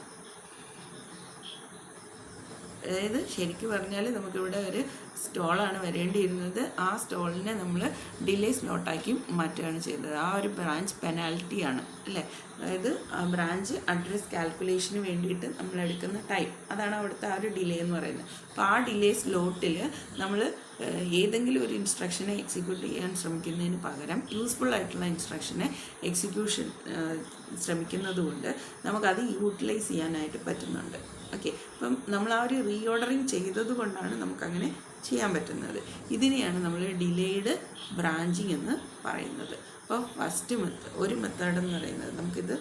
അതായത് ശരിക്കും പറഞ്ഞാൽ നമുക്കിവിടെ ഒരു സ്റ്റോളാണ് വരേണ്ടിയിരുന്നത്. ആ സ്റ്റോളിനെ നമ്മൾ ഡിലേ സ്ലോട്ടാക്കി മാറ്റുകയാണ് ചെയ്തത്. ആ ഒരു ബ്രാഞ്ച് പെനാൽറ്റിയാണ് അല്ലേ. അതായത് ആ ബ്രാഞ്ച് അഡ്രസ് കാൽക്കുലേഷന് വേണ്ടിയിട്ട് നമ്മൾ എടുക്കുന്ന ടൈം, അതാണ് അവിടുത്തെ ആ ഒരു ഡിലേ എന്ന് പറയുന്നത്. അപ്പോൾ ആ ഡിലേ സ്ലോട്ടിൽ നമ്മൾ ഏതെങ്കിലും ഒരു ഇൻസ്ട്രക്ഷനെ എക്സിക്യൂട്ട് ചെയ്യാൻ ശ്രമിക്കുന്നതിന് പകരം യൂസ്ഫുൾ ആയിട്ടുള്ള ഇൻസ്ട്രക്ഷനെ എക്സിക്യൂഷൻ ശ്രമിക്കുന്നത് കൊണ്ട് നമുക്കത് യൂട്ടിലൈസ് ചെയ്യാനായിട്ട് പറ്റുന്നുണ്ട്. ഓക്കെ, അപ്പം നമ്മൾ ആ ഒരു റീഓർഡറിങ് ചെയ്തത് കൊണ്ടാണ് നമുക്കങ്ങനെ ചെയ്യാൻ പറ്റുന്നത്. ഇതിനെയാണ് നമ്മൾ ഡിലേഡ് ബ്രാഞ്ചിങ് എന്ന് പറയുന്നത്. അപ്പോൾ ഫസ്റ്റ് ഒരു മെത്തേഡ് എന്ന് പറയുന്നത് നമുക്കിത്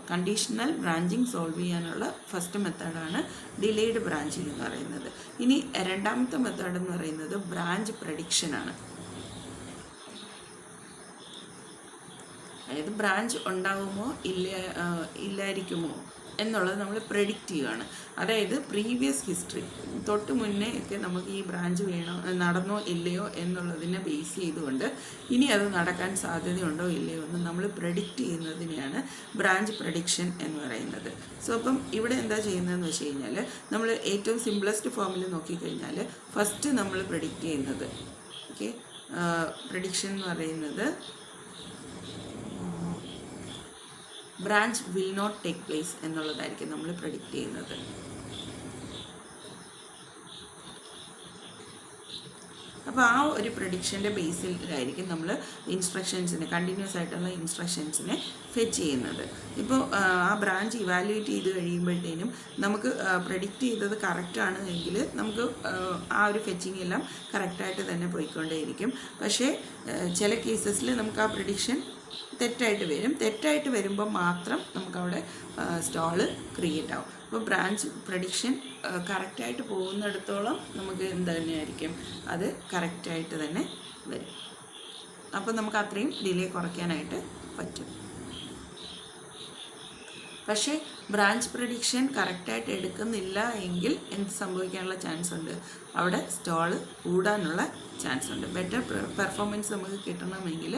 കണ്ടീഷണൽ ബ്രാഞ്ചിങ് സോൾവ് ചെയ്യാനുള്ള ഫസ്റ്റ് മെത്തേഡാണ് ഡിലേഡ് ബ്രാഞ്ചിങ് എന്ന് പറയുന്നത്. ഇനി രണ്ടാമത്തെ മെത്തേഡ് എന്ന് പറയുന്നത് ബ്രാഞ്ച് പ്രഡിക്ഷനാണ്. അതായത് ബ്രാഞ്ച് ഉണ്ടാകുമോ ഇല്ലായിരിക്കുമോ എന്നുള്ളത് നമ്മൾ പ്രെഡിക്റ്റ് ചെയ്യുകയാണ്. അതായത് പ്രീവിയസ് ഹിസ്റ്ററി തൊട്ട് മുന്നേ ഒക്കെ നമുക്ക് ഈ ബ്രാഞ്ച് നടന്നോ ഇല്ലയോ എന്നുള്ളതിനെ ബേസ് ചെയ്തുകൊണ്ട് ഇനി അത് നടക്കാൻ സാധ്യതയുണ്ടോ ഇല്ലയോ എന്ന് നമ്മൾ പ്രെഡിക്റ്റ് ചെയ്യുന്നതിനെയാണ് ബ്രാഞ്ച് പ്രഡിക്ഷൻ എന്ന് പറയുന്നത്. സോ അപ്പം ഇവിടെ എന്താ ചെയ്യുന്നതെന്ന് വെച്ച് കഴിഞ്ഞാൽ നമ്മൾ ഏറ്റവും സിംപ്ലസ്റ്റ് ഫോമിൽ നോക്കിക്കഴിഞ്ഞാൽ ഫസ്റ്റ് നമ്മൾ പ്രെഡിക്റ്റ് ചെയ്യുന്നത് ഓക്കെ പ്രഡിക്ഷൻ എന്ന് പറയുന്നത് branch will not take place എന്നുള്ളതായിരിക്കും നമ്മൾ പ്രെഡിക്റ്റ് ചെയ്യുന്നത്. അപ്പോൾ ആ ഒരു പ്രഡിക്ഷൻ്റെ ബേസിലായിരിക്കും നമ്മൾ ഇൻസ്ട്രക്ഷൻസിനെ കണ്ടിന്യൂസ് ആയിട്ടുള്ള ഇൻസ്ട്രക്ഷൻസിനെ ഫെച്ച് ചെയ്യുന്നത്. ഇപ്പോൾ ആ ബ്രാഞ്ച് ഇവാലുവേറ്റ് ചെയ്ത് കഴിയുമ്പോഴത്തേനും നമുക്ക് പ്രെഡിക്റ്റ് ചെയ്തത് കറക്റ്റാണ് എങ്കിൽ നമുക്ക് ആ ഒരു ഫെച്ചിങ് എല്ലാം കറക്റ്റായിട്ട് തന്നെ പോയിക്കൊണ്ടേയിരിക്കും. പക്ഷേ ചില കേസസിൽ നമുക്ക് ആ പ്രഡിക്ഷൻ തെറ്റായിട്ട് വരുമ്പോൾ മാത്രം നമുക്കവിടെ സ്റ്റോള് ക്രിയേറ്റ് ആവും. അപ്പോൾ ബ്രാഞ്ച് പ്രഡിക്ഷൻ കറക്റ്റായിട്ട് പോകുന്നിടത്തോളം നമുക്ക് എന്ത് തന്നെയായിരിക്കും അത് കറക്റ്റായിട്ട് തന്നെ വരും. അപ്പോൾ നമുക്ക് അത്രയും ഡിലേ കുറയ്ക്കാനായിട്ട് പറ്റും. പക്ഷേ ബ്രാഞ്ച് പ്രഡിക്ഷൻ കറക്റ്റായിട്ട് എടുക്കുന്നില്ല എങ്കിൽ എന്ത് സംഭവിക്കാനുള്ള ചാൻസ് ഉണ്ട്? അവിടെ സ്റ്റോള് കൂടാനുള്ള ചാൻസ് ഉണ്ട്. ബെറ്റർ പെർഫോമൻസ് നമുക്ക് കിട്ടണമെങ്കിൽ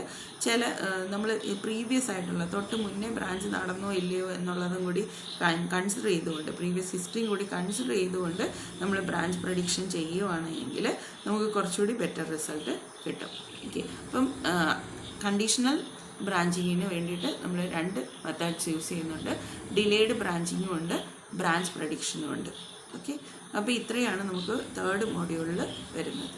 നമ്മൾ പ്രീവിയസ് ആയിട്ടുള്ള തൊട്ട് മുന്നേ ബ്രാഞ്ച് നടന്നോ ഇല്ലയോ എന്നുള്ളതും കൂടി കൺസിഡർ ചെയ്തുകൊണ്ട് പ്രീവിയസ് ഹിസ്റ്ററിയും കൂടി കൺസിഡർ ചെയ്തുകൊണ്ട് നമ്മൾ ബ്രാഞ്ച് പ്രഡിക്ഷൻ ചെയ്യുവാണെങ്കിൽ നമുക്ക് കുറച്ചുകൂടി ബെറ്റർ റിസൾട്ട് കിട്ടും. ഓക്കെ, അപ്പം കണ്ടീഷണൽ ബ്രാഞ്ചിങ്ങിന് വേണ്ടിയിട്ട് നമ്മൾ 2 മെത്തേഡ്സ് യൂസ് ചെയ്യുന്നുണ്ട്. ഡിലേഡ് ബ്രാഞ്ചിങ്ങും ഉണ്ട്, ബ്രാഞ്ച് പ്രഡിക്ഷനും ഉണ്ട്. ഓക്കെ, അപ്പോൾ ഇത്രയാണ് നമുക്ക് 3rd മോഡ്യൂളിൽ വരുന്നത്.